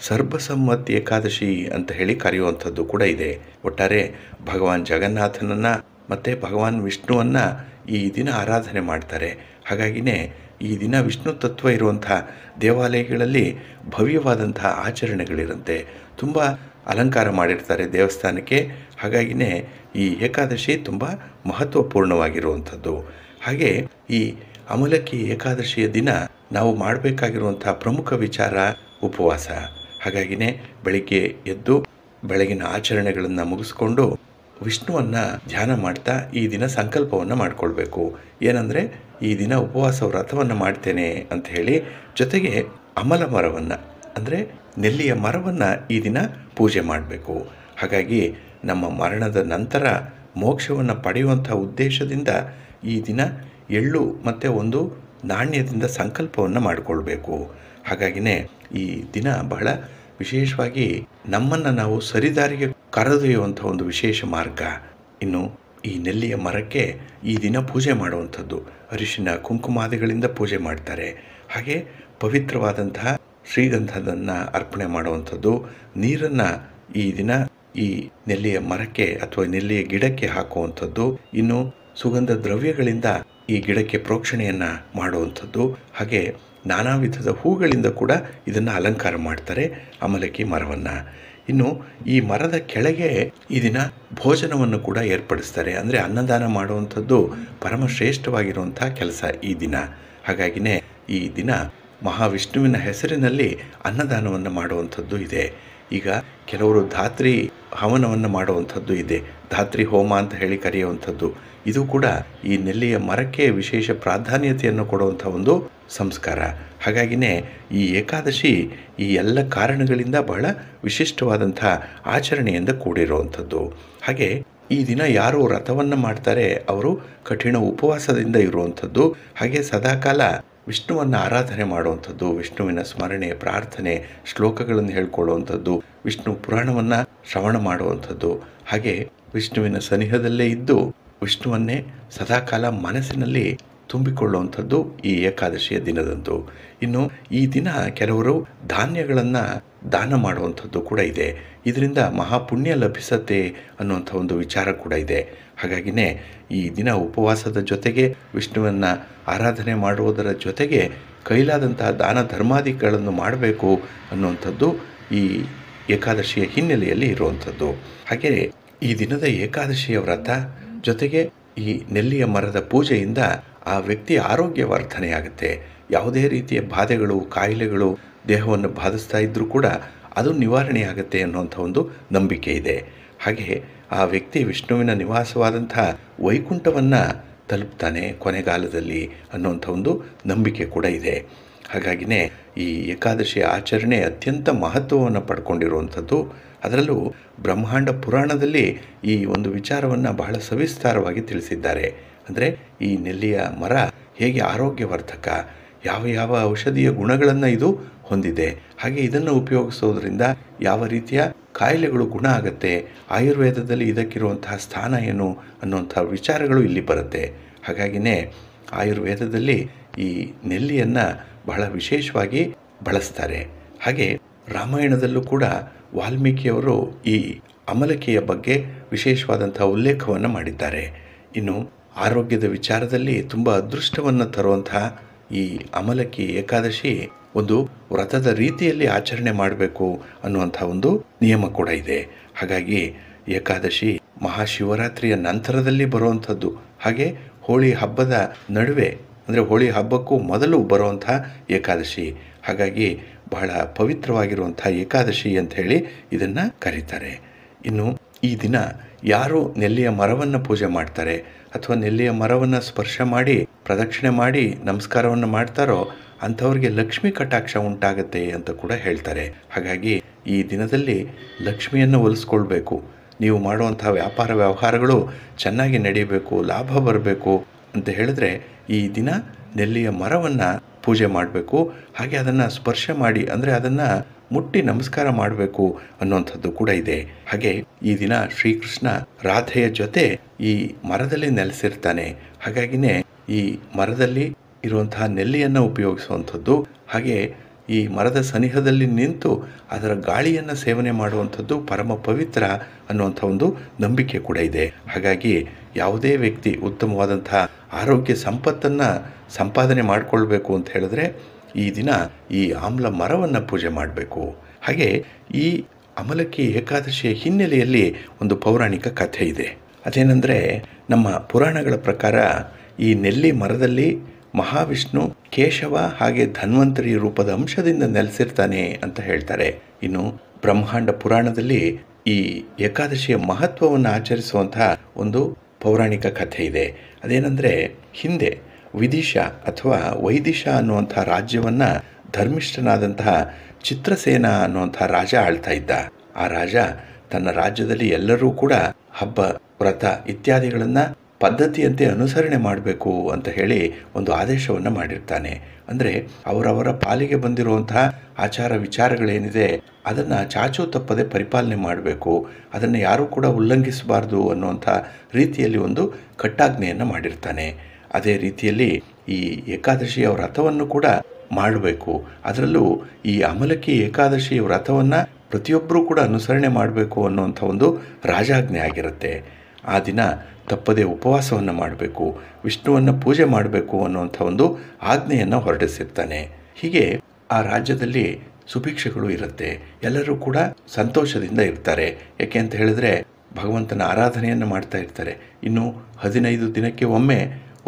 ಸರ್ಬಸಮ್ಮತ್ ಏಕಾದಶಿ ಅಂತ ಹೇಳಿ ಕರೆಯುವಂಥದ್ದು ಕೂಡ ಇದೆ. ಒಟ್ಟಾರೆ ಭಗವಾನ್ ಜಗನ್ನಾಥನನ್ನು ಮತ್ತು ಭಗವಾನ್ ವಿಷ್ಣುವನ್ನು ಈ ದಿನ ಆರಾಧನೆ ಮಾಡ್ತಾರೆ. ಹಾಗಾಗಿನೇ ಈ ದಿನ ವಿಷ್ಣು ತತ್ವ ಇರುವಂಥ ದೇವಾಲಯಗಳಲ್ಲಿ ಭವ್ಯವಾದಂತಹ ಆಚರಣೆಗಳಿರುತ್ತೆ. ತುಂಬ ಅಲಂಕಾರ ಮಾಡಿರ್ತಾರೆ ದೇವಸ್ಥಾನಕ್ಕೆ. ಹಾಗಾಗಿನೇ ಈ ಏಕಾದಶಿ ತುಂಬ ಮಹತ್ವಪೂರ್ಣವಾಗಿರುವಂಥದ್ದು. ಹಾಗೆ ಈ ಅಮಲಕ್ಕಿ ಏಕಾದಶಿಯ ದಿನ ನಾವು ಮಾಡಬೇಕಾಗಿರುವಂಥ ಪ್ರಮುಖ ವಿಚಾರ ಉಪವಾಸ. ಹಾಗಾಗಿನೇ ಬೆಳಿಗ್ಗೆ ಎದ್ದು ಬೆಳಗಿನ ಆಚರಣೆಗಳನ್ನು ಮುಗಿಸ್ಕೊಂಡು ವಿಷ್ಣುವನ್ನು ಧ್ಯಾನ ಮಾಡ್ತಾ ಈ ದಿನ ಸಂಕಲ್ಪವನ್ನು ಮಾಡಿಕೊಳ್ಬೇಕು. ಏನಂದರೆ ಈ ದಿನ ಉಪವಾಸ ವ್ರತವನ್ನು ಮಾಡ್ತೇನೆ ಅಂತ ಹೇಳಿ, ಜೊತೆಗೆ ಅಮಲ ಮರವನ್ನು ಅಂದರೆ ನೆಲ್ಲಿಯ ಮರವನ್ನು ಈ ದಿನ ಪೂಜೆ ಮಾಡಬೇಕು. ಹಾಗಾಗಿ ನಮ್ಮ ಮರಣದ ನಂತರ ಮೋಕ್ಷವನ್ನು ಪಡೆಯುವಂಥ ಉದ್ದೇಶದಿಂದ ಈ ದಿನ ಎಳ್ಳು ಮತ್ತು ಒಂದು ನಾಣ್ಯದಿಂದ ಸಂಕಲ್ಪವನ್ನು ಮಾಡಿಕೊಳ್ಬೇಕು. ಹಾಗಾಗಿನೇ ಈ ದಿನ ಬಹಳ ವಿಶೇಷವಾಗಿ ನಮ್ಮನ್ನು ನಾವು ಸರಿದಾರಿಗೆ ಕರೆದೊಯ್ಯುವಂಥ ಒಂದು ವಿಶೇಷ ಮಾರ್ಗ. ಇನ್ನು ಈ ನೆಲ್ಲಿಯ ಮರಕ್ಕೆ ಈ ದಿನ ಪೂಜೆ ಮಾಡುವಂಥದ್ದು, ಅರಿಶಿನ ಕುಂಕುಮಾದಿಗಳಿಂದ ಪೂಜೆ ಮಾಡ್ತಾರೆ. ಹಾಗೆ ಪವಿತ್ರವಾದಂತಹ ಶ್ರೀಗಂಧದನ್ನು ಅರ್ಪಣೆ ಮಾಡುವಂಥದ್ದು, ನೀರನ್ನು ಈ ದಿನ ಈ ನೆಲ್ಲಿಯ ಮರಕ್ಕೆ ಅಥವಾ ನೆಲ್ಲಿಯ ಗಿಡಕ್ಕೆ ಹಾಕುವಂಥದ್ದು, ಇನ್ನು ಸುಗಂಧ ದ್ರವ್ಯಗಳಿಂದ ಈ ಗಿಡಕ್ಕೆ ಪ್ರೋಕ್ಷಣೆಯನ್ನು ಮಾಡುವಂಥದ್ದು, ಹಾಗೆ ನಾನಾ ವಿಧದ ಹೂಗಳಿಂದ ಕೂಡ ಇದನ್ನು ಅಲಂಕಾರ ಮಾಡ್ತಾರೆ ಅಮಲಕ್ಕಿ ಮರವನ್ನು. ಇನ್ನು ಈ ಮರದ ಕೆಳಗೆ ಈ ದಿನ ಭೋಜನವನ್ನು ಕೂಡ ಏರ್ಪಡಿಸ್ತಾರೆ. ಅಂದರೆ ಅನ್ನದಾನ ಮಾಡುವಂಥದ್ದು ಪರಮಶ್ರೇಷ್ಠವಾಗಿರುವಂಥ ಕೆಲಸ ಈ ದಿನ. ಹಾಗಾಗಿನೇ ಈ ದಿನ ಮಹಾವಿಷ್ಣುವಿನ ಹೆಸರಿನಲ್ಲಿ ಅನ್ನದಾನವನ್ನು ಮಾಡುವಂಥದ್ದು ಇದೆ. ಈಗ ಕೆಲವರು ಧಾತ್ರಿ ಹವನವನ್ನು ಮಾಡುವಂಥದ್ದು ಇದೆ, ಧಾತ್ರಿ ಹೋಮ ಅಂತ ಹೇಳಿ ಕರೆಯುವಂಥದ್ದು. ಇದು ಕೂಡ ಈ ನೆಲ್ಲಿಯ ಮರಕ್ಕೆ ವಿಶೇಷ ಪ್ರಾಧಾನ್ಯತೆಯನ್ನು ಕೊಡುವಂಥ ಒಂದು ಸಂಸ್ಕಾರ. ಹಾಗಾಗಿನೇ ಈ ಏಕಾದಶಿ ಈ ಎಲ್ಲ ಕಾರಣಗಳಿಂದ ಬಹಳ ವಿಶಿಷ್ಟವಾದಂಥ ಆಚರಣೆಯಿಂದ ಕೂಡಿರುವಂಥದ್ದು. ಹಾಗೆ ಈ ದಿನ ಯಾರು ವ್ರತವನ್ನು ಮಾಡ್ತಾರೆ ಅವರು ಕಠಿಣ ಉಪವಾಸದಿಂದ ಇರುವಂಥದ್ದು. ಹಾಗೆ ಸದಾಕಾಲ ವಿಷ್ಣುವನ್ನು ಆರಾಧನೆ ಮಾಡುವಂಥದ್ದು, ವಿಷ್ಣುವಿನ ಸ್ಮರಣೆ, ಪ್ರಾರ್ಥನೆ, ಶ್ಲೋಕಗಳನ್ನು ಹೇಳ್ಕೊಳ್ಳುವಂಥದ್ದು, ವಿಷ್ಣು ಪುರಾಣವನ್ನು ಶ್ರವಣ ಮಾಡುವಂಥದ್ದು, ಹಾಗೆ ವಿಷ್ಣುವಿನ ಸನಿಹದಲ್ಲೇ ಇದ್ದು ವಿಷ್ಣುವನ್ನೇ ಸದಾಕಾಲ ಮನಸ್ಸಿನಲ್ಲಿ ತುಂಬಿಕೊಳ್ಳುವಂಥದ್ದು ಈ ಏಕಾದಶಿಯ ದಿನದಂದು. ಇನ್ನು ಈ ದಿನ ಕೆಲವರು ಧಾನ್ಯಗಳನ್ನು ದಾನ ಮಾಡುವಂಥದ್ದು ಕೂಡ ಇದೆ. ಇದರಿಂದ ಮಹಾಪುಣ್ಯ ಲಭಿಸತ್ತೆ ಅನ್ನುವಂಥ ಒಂದು ವಿಚಾರ ಕೂಡ ಇದೆ. ಹಾಗಾಗಿನೇ ಈ ದಿನ ಉಪವಾಸದ ಜೊತೆಗೆ ವಿಷ್ಣುವನ್ನು ಆರಾಧನೆ ಮಾಡುವುದರ ಜೊತೆಗೆ ಕೈಲಾದಂತಹ ದಾನ ಧರ್ಮಾದಿಗಳನ್ನು ಮಾಡಬೇಕು ಅನ್ನುವಂಥದ್ದು ಈ ಏಕಾದಶಿಯ ಹಿನ್ನೆಲೆಯಲ್ಲಿ ಇರುವಂಥದ್ದು. ಹಾಗೆ ಈ ದಿನದ ಏಕಾದಶಿಯ ವ್ರತ ಜೊತೆಗೆ ಈ ನೆಲ್ಲಿಯ ಮರದ ಪೂಜೆಯಿಂದ ಆ ವ್ಯಕ್ತಿಯ ಆರೋಗ್ಯ ವರ್ಧನೆಯಾಗುತ್ತೆ. ಯಾವುದೇ ರೀತಿಯ ಬಾಧೆಗಳು, ಕಾಯಿಲೆಗಳು ದೇಹವನ್ನು ಬಾಧಿಸ್ತಾ ಇದ್ದರೂ ಕೂಡ ಅದು ನಿವಾರಣೆಯಾಗುತ್ತೆ ಅನ್ನುವಂಥ ಒಂದು ನಂಬಿಕೆ ಇದೆ. ಹಾಗೆ ಆ ವ್ಯಕ್ತಿ ವಿಷ್ಣುವಿನ ನಿವಾಸವಾದಂಥ ವೈಕುಂಠವನ್ನು ತಲುಪ್ತಾನೆ ಕೊನೆಗಾಲದಲ್ಲಿ ಅನ್ನುವಂಥ ಒಂದು ನಂಬಿಕೆ ಕೂಡ ಇದೆ. ಹಾಗಾಗಿನೇ ಈ ಏಕಾದಶಿಯ ಆಚರಣೆ ಅತ್ಯಂತ ಮಹತ್ವವನ್ನು ಪಡ್ಕೊಂಡಿರುವಂಥದ್ದು. ಅದರಲ್ಲೂ ಬ್ರಹ್ಮಾಂಡ ಪುರಾಣದಲ್ಲಿ ಈ ಒಂದು ವಿಚಾರವನ್ನು ಬಹಳ ಸವಿಸ್ತಾರವಾಗಿ ತಿಳಿಸಿದ್ದಾರೆ. ಅಂದರೆ ಈ ನೆಲ್ಲಿಯ ಮರ ಹೇಗೆ ಆರೋಗ್ಯವರ್ಧಕ, ಯಾವ ಯಾವ ಔಷಧೀಯ ಗುಣಗಳನ್ನು ಇದು ಹೊಂದಿದೆ, ಹಾಗೆ ಇದನ್ನು ಉಪಯೋಗಿಸೋದ್ರಿಂದ ಯಾವ ರೀತಿಯ ಕಾಯಿಲೆಗಳು ಗುಣ ಆಗುತ್ತೆ, ಆಯುರ್ವೇದದಲ್ಲಿ ಇದಕ್ಕಿರುವಂತಹ ಸ್ಥಾನ ಏನು ಅನ್ನುವಂಥ ವಿಚಾರಗಳು ಇಲ್ಲಿ ಬರುತ್ತೆ. ಹಾಗಾಗಿನೇ ಆಯುರ್ವೇದದಲ್ಲಿ ಈ ನೆಲ್ಲಿಯನ್ನು ಬಹಳ ವಿಶೇಷವಾಗಿ ಬಳಸ್ತಾರೆ. ಹಾಗೆ ರಾಮಾಯಣದಲ್ಲೂ ಕೂಡ ವಾಲ್ಮೀಕಿಯವರು ಈ ಅಮಲಕಿಯ ಬಗ್ಗೆ ವಿಶೇಷವಾದಂಥ ಉಲ್ಲೇಖವನ್ನು ಮಾಡಿದ್ದಾರೆ. ಇನ್ನು ಆರೋಗ್ಯದ ವಿಚಾರದಲ್ಲಿ ತುಂಬ ಅದೃಷ್ಟವನ್ನು ತರುವಂತಹ ಈ ಅಮಲಕ್ಕಿ ಏಕಾದಶಿ ಒಂದು ವ್ರತದ ರೀತಿಯಲ್ಲಿ ಆಚರಣೆ ಮಾಡಬೇಕು ಅನ್ನುವಂಥ ಒಂದು ನಿಯಮ ಕೂಡ ಇದೆ. ಹಾಗಾಗಿ ಏಕಾದಶಿ ಮಹಾಶಿವರಾತ್ರಿಯ ನಂತರದಲ್ಲಿ ಬರುವಂಥದ್ದು. ಹಾಗೆ ಹೋಳಿ ಹಬ್ಬದ ನಡುವೆ ಅಂದರೆ ಹೋಳಿ ಹಬ್ಬಕ್ಕೂ ಮೊದಲು ಬರುವಂಥ ಏಕಾದಶಿ. ಹಾಗಾಗಿ ಬಹಳ ಪವಿತ್ರವಾಗಿರುವಂಥ ಏಕಾದಶಿ ಅಂತ ಹೇಳಿ ಇದನ್ನು ಕರೀತಾರೆ. ಇನ್ನು ಈ ದಿನ ಯಾರು ನೆಲ್ಲಿಯ ಮರವನ್ನು ಪೂಜೆ ಮಾಡ್ತಾರೆ ಅಥವಾ ನೆಲ್ಲಿಯ ಮರವನ್ನು ಸ್ಪರ್ಶ ಮಾಡಿ ಪ್ರದಕ್ಷಿಣೆ ಮಾಡಿ ನಮಸ್ಕಾರವನ್ನು ಮಾಡ್ತಾರೋ ಅಂಥವ್ರಿಗೆ ಲಕ್ಷ್ಮೀ ಕಟಾಕ್ಷ ಉಂಟಾಗತ್ತೆ ಅಂತ ಕೂಡ ಹೇಳ್ತಾರೆ. ಹಾಗಾಗಿ ಈ ದಿನದಲ್ಲಿ ಲಕ್ಷ್ಮಿಯನ್ನು ಒಲಿಸ್ಕೊಳ್ಬೇಕು. ನೀವು ಮಾಡುವಂಥ ವ್ಯಾಪಾರ ವ್ಯವಹಾರಗಳು ಚೆನ್ನಾಗಿ ನಡೀಬೇಕು, ಲಾಭ ಬರಬೇಕು ಅಂತ ಹೇಳಿದ್ರೆ ಈ ದಿನ ನೆಲ್ಲಿಯ ಮರವನ್ನು ಪೂಜೆ ಮಾಡಬೇಕು. ಹಾಗೆ ಅದನ್ನು ಸ್ಪರ್ಶ ಮಾಡಿ ಅಂದರೆ ಅದನ್ನು ಮುಟ್ಟಿ ನಮಸ್ಕಾರ ಮಾಡಬೇಕು ಅನ್ನುವಂಥದ್ದು ಕೂಡ ಇದೆ. ಹಾಗೆ ಈ ದಿನ ಶ್ರೀಕೃಷ್ಣ ರಾಧೆಯ ಜೊತೆ ಈ ಮರದಲ್ಲಿ ನೆಲೆಸಿರ್ತಾನೆ. ಹಾಗಾಗಿನೇ ಈ ಮರದಲ್ಲಿ ಇರುವಂತಹ ನೆಲ್ಲಿಯನ್ನು ಉಪಯೋಗಿಸುವಂಥದ್ದು, ಹಾಗೆ ಈ ಮರದ ಸನಿಹದಲ್ಲಿ ನಿಂತು ಅದರ ಗಾಳಿಯನ್ನು ಸೇವನೆ ಮಾಡುವಂಥದ್ದು ಪರಮ ಪವಿತ್ರ ಅನ್ನುವಂಥ ಒಂದು ನಂಬಿಕೆ ಕೂಡ ಇದೆ. ಹಾಗಾಗಿ ಯಾವುದೇ ವ್ಯಕ್ತಿ ಉತ್ತಮವಾದಂತಹ ಆರೋಗ್ಯ ಸಂಪತ್ತನ್ನು ಸಂಪಾದನೆ ಮಾಡಿಕೊಳ್ಬೇಕು ಅಂತ ಹೇಳಿದ್ರೆ ಈ ದಿನ ಈ ಆಮ್ಲ ಮರವನ್ನು ಪೂಜೆ ಮಾಡಬೇಕು. ಹಾಗೆ ಈ ಅಮಲಕ್ಕಿ ಏಕಾದಶಿಯ ಹಿನ್ನೆಲೆಯಲ್ಲಿ ಒಂದು ಪೌರಾಣಿಕ ಕಥೆ ಇದೆ. ಅದೇನೆಂದರೆ, ನಮ್ಮ ಪುರಾಣಗಳ ಪ್ರಕಾರ ಈ ನೆಲ್ಲಿ ಮರದಲ್ಲಿ ಮಹಾವಿಷ್ಣು ಕೇಶವ ಹಾಗೆ ಧನ್ವಂತರಿ ರೂಪದ ಅಂಶದಿಂದ ನೆಲೆಸಿರ್ತಾನೆ ಅಂತ ಹೇಳ್ತಾರೆ. ಇನ್ನು ಬ್ರಹ್ಮಾಂಡ ಪುರಾಣದಲ್ಲಿ ಈ ಏಕಾದಶಿಯ ಮಹತ್ವವನ್ನು ಆಚರಿಸುವಂತಹ ಒಂದು ಪೌರಾಣಿಕ ಕಥೆ ಇದೆ. ಅದೇನೆಂದರೆ, ಹಿಂದೆ ವಿದಿಶ ಅಥವಾ ವೈದಿಶ ಅನ್ನುವಂಥ ರಾಜ್ಯವನ್ನು ಧರ್ಮಿಷ್ಠನಾದಂತಹ ಚಿತ್ರಸೇನ ಅನ್ನುವಂಥ ರಾಜ ಆಳ್ತಾ ಇದ್ದ. ಆ ರಾಜ ತನ್ನ ರಾಜ್ಯದಲ್ಲಿ ಎಲ್ಲರೂ ಕೂಡ ಹಬ್ಬ, ವ್ರತ ಇತ್ಯಾದಿಗಳನ್ನು ಪದ್ಧತಿಯಂತೆ ಅನುಸರಣೆ ಮಾಡಬೇಕು ಅಂತ ಹೇಳಿ ಒಂದು ಆದೇಶವನ್ನು ಮಾಡಿರ್ತಾನೆ. ಅಂದರೆ ಅವರವರ ಪಾಲಿಗೆ ಬಂದಿರುವಂತಹ ಆಚಾರ ವಿಚಾರಗಳೇನಿದೆ ಅದನ್ನು ಚಾಚೂ ತಪ್ಪದೆ ಪರಿಪಾಲನೆ ಮಾಡಬೇಕು, ಅದನ್ನು ಯಾರೂ ಕೂಡ ಉಲ್ಲಂಘಿಸಬಾರ್ದು ಅನ್ನುವಂಥ ರೀತಿಯಲ್ಲಿ ಒಂದು ಕಟ್ಟಾಜ್ಞೆಯನ್ನು ಮಾಡಿರ್ತಾನೆ. ಅದೇ ರೀತಿಯಲ್ಲಿ ಈ ಏಕಾದಶಿಯ ವ್ರತವನ್ನು ಕೂಡ ಮಾಡಬೇಕು. ಅದರಲ್ಲೂ ಈ ಅಮಲಕ್ಕಿ ಏಕಾದಶಿ ವ್ರತವನ್ನು ಪ್ರತಿಯೊಬ್ಬರೂ ಕೂಡ ಅನುಸರಣೆ ಮಾಡಬೇಕು ಅನ್ನುವಂಥ ಒಂದು ರಾಜಾಜ್ಞೆ ಆಗಿರುತ್ತೆ. ಆ ದಿನ ತಪ್ಪದೆ ಉಪವಾಸವನ್ನು ಮಾಡಬೇಕು, ವಿಷ್ಣುವನ್ನು ಪೂಜೆ ಮಾಡಬೇಕು ಅನ್ನುವಂಥ ಒಂದು ಆಜ್ಞೆಯನ್ನು ಹೊರಡಿಸಿರ್ತಾನೆ. ಹೀಗೆ ಆ ರಾಜ್ಯದಲ್ಲಿ ಸುಭಿಕ್ಷೆಗಳು ಇರುತ್ತೆ, ಎಲ್ಲರೂ ಕೂಡ ಸಂತೋಷದಿಂದ ಇರ್ತಾರೆ. ಯಾಕೆ ಅಂತ ಹೇಳಿದ್ರೆ ಭಗವಂತನ ಆರಾಧನೆಯನ್ನು ಮಾಡ್ತಾ ಇರ್ತಾರೆ. ಇನ್ನು 15 ದಿನಕ್ಕೆ ಒಮ್ಮೆ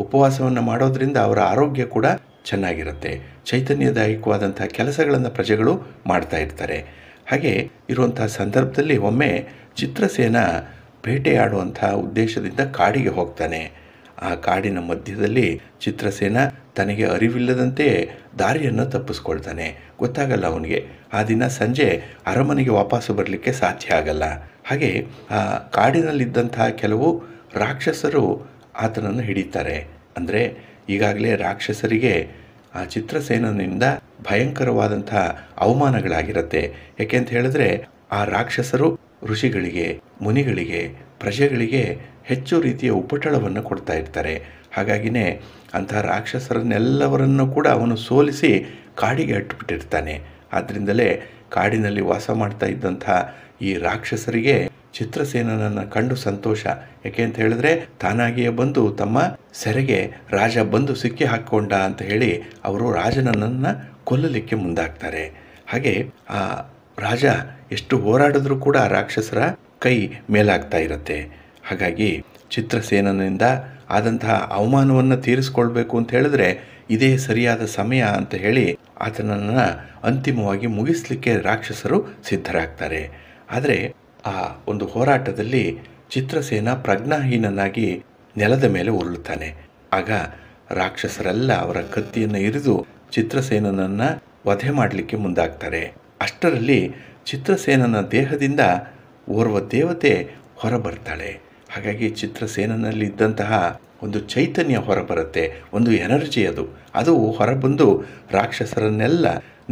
ಉಪವಾಸವನ್ನು ಮಾಡೋದ್ರಿಂದ ಅವರ ಆರೋಗ್ಯ ಕೂಡ ಚೆನ್ನಾಗಿರುತ್ತೆ. ಚೈತನ್ಯದಾಯಕವಾದಂಥ ಕೆಲಸಗಳನ್ನು ಪ್ರಜೆಗಳು ಮಾಡ್ತಾ ಇರ್ತಾರೆ. ಹಾಗೆ ಇರುವಂಥ ಸಂದರ್ಭದಲ್ಲಿ ಒಮ್ಮೆ ಚಿತ್ರಸೇನ ಬೇಟೆಯಾಡುವಂಥ ಉದ್ದೇಶದಿಂದ ಕಾಡಿಗೆ ಹೋಗ್ತಾನೆ. ಆ ಕಾಡಿನ ಮಧ್ಯದಲ್ಲಿ ಚಿತ್ರಸೇನ ತನಗೆ ಅರಿವಿಲ್ಲದಂತೆ ದಾರಿಯನ್ನು ತಪ್ಪಿಸ್ಕೊಳ್ತಾನೆ. ಗೊತ್ತಾಗಲ್ಲ ಅವನಿಗೆ. ಆ ದಿನ ಸಂಜೆ ಅರಮನೆಗೆ ವಾಪಸ್ಸು ಬರಲಿಕ್ಕೆ ಸಾಧ್ಯ ಆಗಲ್ಲ. ಹಾಗೆ ಆ ಕಾಡಿನಲ್ಲಿದ್ದಂತಹ ಕೆಲವು ರಾಕ್ಷಸರು ಆತನನ್ನು ಹಿಡಿತಾರೆ. ಅಂದರೆ ಈಗಾಗಲೇ ರಾಕ್ಷಸರಿಗೆ ಆ ಚಿತ್ರಸೇನನಿಂದ ಭಯಂಕರವಾದಂಥ ಅವಮಾನಗಳಾಗಿರುತ್ತೆ. ಯಾಕೆ ಅಂತ ಹೇಳಿದ್ರೆ ಆ ರಾಕ್ಷಸರು ಋಷಿಗಳಿಗೆ, ಮುನಿಗಳಿಗೆ, ಪ್ರಜೆಗಳಿಗೆ ಹೆಚ್ಚು ರೀತಿಯ ಉಪಟಳವನ್ನು ಕೊಡ್ತಾ ಇರ್ತಾರೆ. ಹಾಗಾಗಿನೇ ಅಂಥ ರಾಕ್ಷಸರನ್ನೆಲ್ಲವರನ್ನು ಕೂಡ ಅವನು ಸೋಲಿಸಿ ಕಾಡಿಗೆ ಅಟ್ಟುಬಿಟ್ಟಿರ್ತಾನೆ. ಆದ್ದರಿಂದಲೇ ಕಾಡಿನಲ್ಲಿ ವಾಸ ಮಾಡ್ತಾ ಇದ್ದಂಥ ಈ ರಾಕ್ಷಸರಿಗೆ ಚಿತ್ರಸೇನನನ್ನು ಕಂಡು ಸಂತೋಷ. ಯಾಕೆ ಅಂತ ಹೇಳಿದ್ರೆ ತಾನಾಗಿಯೇ ಬಂದು ತಮ್ಮ ಸೆರೆಗೆ ರಾಜ ಬಂದು ಸಿಕ್ಕಿ ಹಾಕ್ಕೊಂಡ ಅಂತ ಹೇಳಿ ಅವರು ರಾಜನನ್ನು ಕೊಲ್ಲಲಿಕ್ಕೆ ಮುಂದಾಗ್ತಾರೆ. ಹಾಗೆ ಆ ರಾಜ ಎಷ್ಟು ಹೋರಾಡಿದ್ರೂ ಕೂಡ ರಾಕ್ಷಸರ ಕೈ ಮೇಲಾಗ್ತಾ ಇರುತ್ತೆ. ಹಾಗಾಗಿ ಚಿತ್ರಸೇನನಿಂದ ಆದಂತಹ ಅವಮಾನವನ್ನು ತೀರಿಸ್ಕೊಳ್ಬೇಕು ಅಂತ ಹೇಳಿದ್ರೆ ಇದೇ ಸರಿಯಾದ ಸಮಯ ಅಂತ ಹೇಳಿ ಆತನನ್ನು ಅಂತಿಮವಾಗಿ ಮುಗಿಸ್ಲಿಕ್ಕೆ ರಾಕ್ಷಸರು ಸಿದ್ಧರಾಗ್ತಾರೆ. ಆದರೆ ಆ ಒಂದು ಹೋರಾಟದಲ್ಲಿ ಚಿತ್ರಸೇನ ಪ್ರಜ್ಞಾಹೀನನಾಗಿ ನೆಲದ ಮೇಲೆ ಉರುಳುತ್ತಾನೆ. ಆಗ ರಾಕ್ಷಸರೆಲ್ಲ ಅವರ ಕತ್ತಿಯನ್ನು ಇರಿದು ಚಿತ್ರಸೇನನನ್ನು ವಧೆ ಮಾಡಲಿಕ್ಕೆ ಮುಂದಾಗ್ತಾರೆ. ಅಷ್ಟರಲ್ಲಿ ಚಿತ್ರಸೇನನ ದೇಹದಿಂದ ಓರ್ವ ದೇವತೆ ಹೊರಬರ್ತಾಳೆ. ಹಾಗಾಗಿ ಚಿತ್ರಸೇನನಲ್ಲಿ ಇದ್ದಂತಹ ಒಂದು ಚೈತನ್ಯ ಹೊರಬರುತ್ತೆ, ಒಂದು ಎನರ್ಜಿ ಅದು ಹೊರಬಂದು ರಾಕ್ಷಸರನ್ನೆಲ್ಲ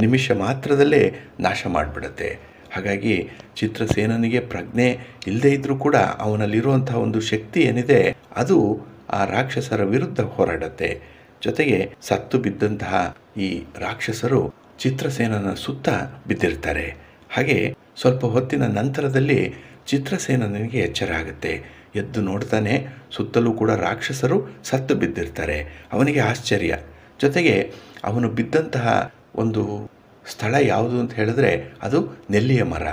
ನಿಮಿಷ ಮಾತ್ರದಲ್ಲೇ ನಾಶ ಮಾಡಿಬಿಡುತ್ತೆ. ಹಾಗಾಗಿ ಚಿತ್ರಸೇನನಿಗೆ ಪ್ರಜ್ಞೆ ಇಲ್ಲದೇ ಇದ್ದರೂ ಕೂಡ ಅವನಲ್ಲಿರುವಂತಹ ಒಂದು ಶಕ್ತಿ ಏನಿದೆ ಅದು ಆ ರಾಕ್ಷಸರ ವಿರುದ್ಧ ಹೋರಾಡುತ್ತೆ. ಜೊತೆಗೆ ಸತ್ತು ಬಿದ್ದಂತಹ ಈ ರಾಕ್ಷಸರು ಚಿತ್ರಸೇನನ ಸುತ್ತ ಬಿದ್ದಿರ್ತಾರೆ. ಹಾಗೆ ಸ್ವಲ್ಪ ಹೊತ್ತಿನ ನಂತರದಲ್ಲಿ ಚಿತ್ರಸೇನನಿಗೆ ಎಚ್ಚರ ಆಗುತ್ತೆ. ಎದ್ದು ನೋಡ್ತಾನೆ, ಸುತ್ತಲೂ ಕೂಡ ರಾಕ್ಷಸರು ಸತ್ತು ಬಿದ್ದಿರ್ತಾರೆ. ಅವನಿಗೆ ಆಶ್ಚರ್ಯ. ಜೊತೆಗೆ ಅವನು ಬಿದ್ದಂತಹ ಒಂದು ಸ್ಥಳ ಯಾವುದು ಅಂತ ಹೇಳಿದ್ರೆ ಅದು ನೆಲ್ಲಿಯ ಮರ.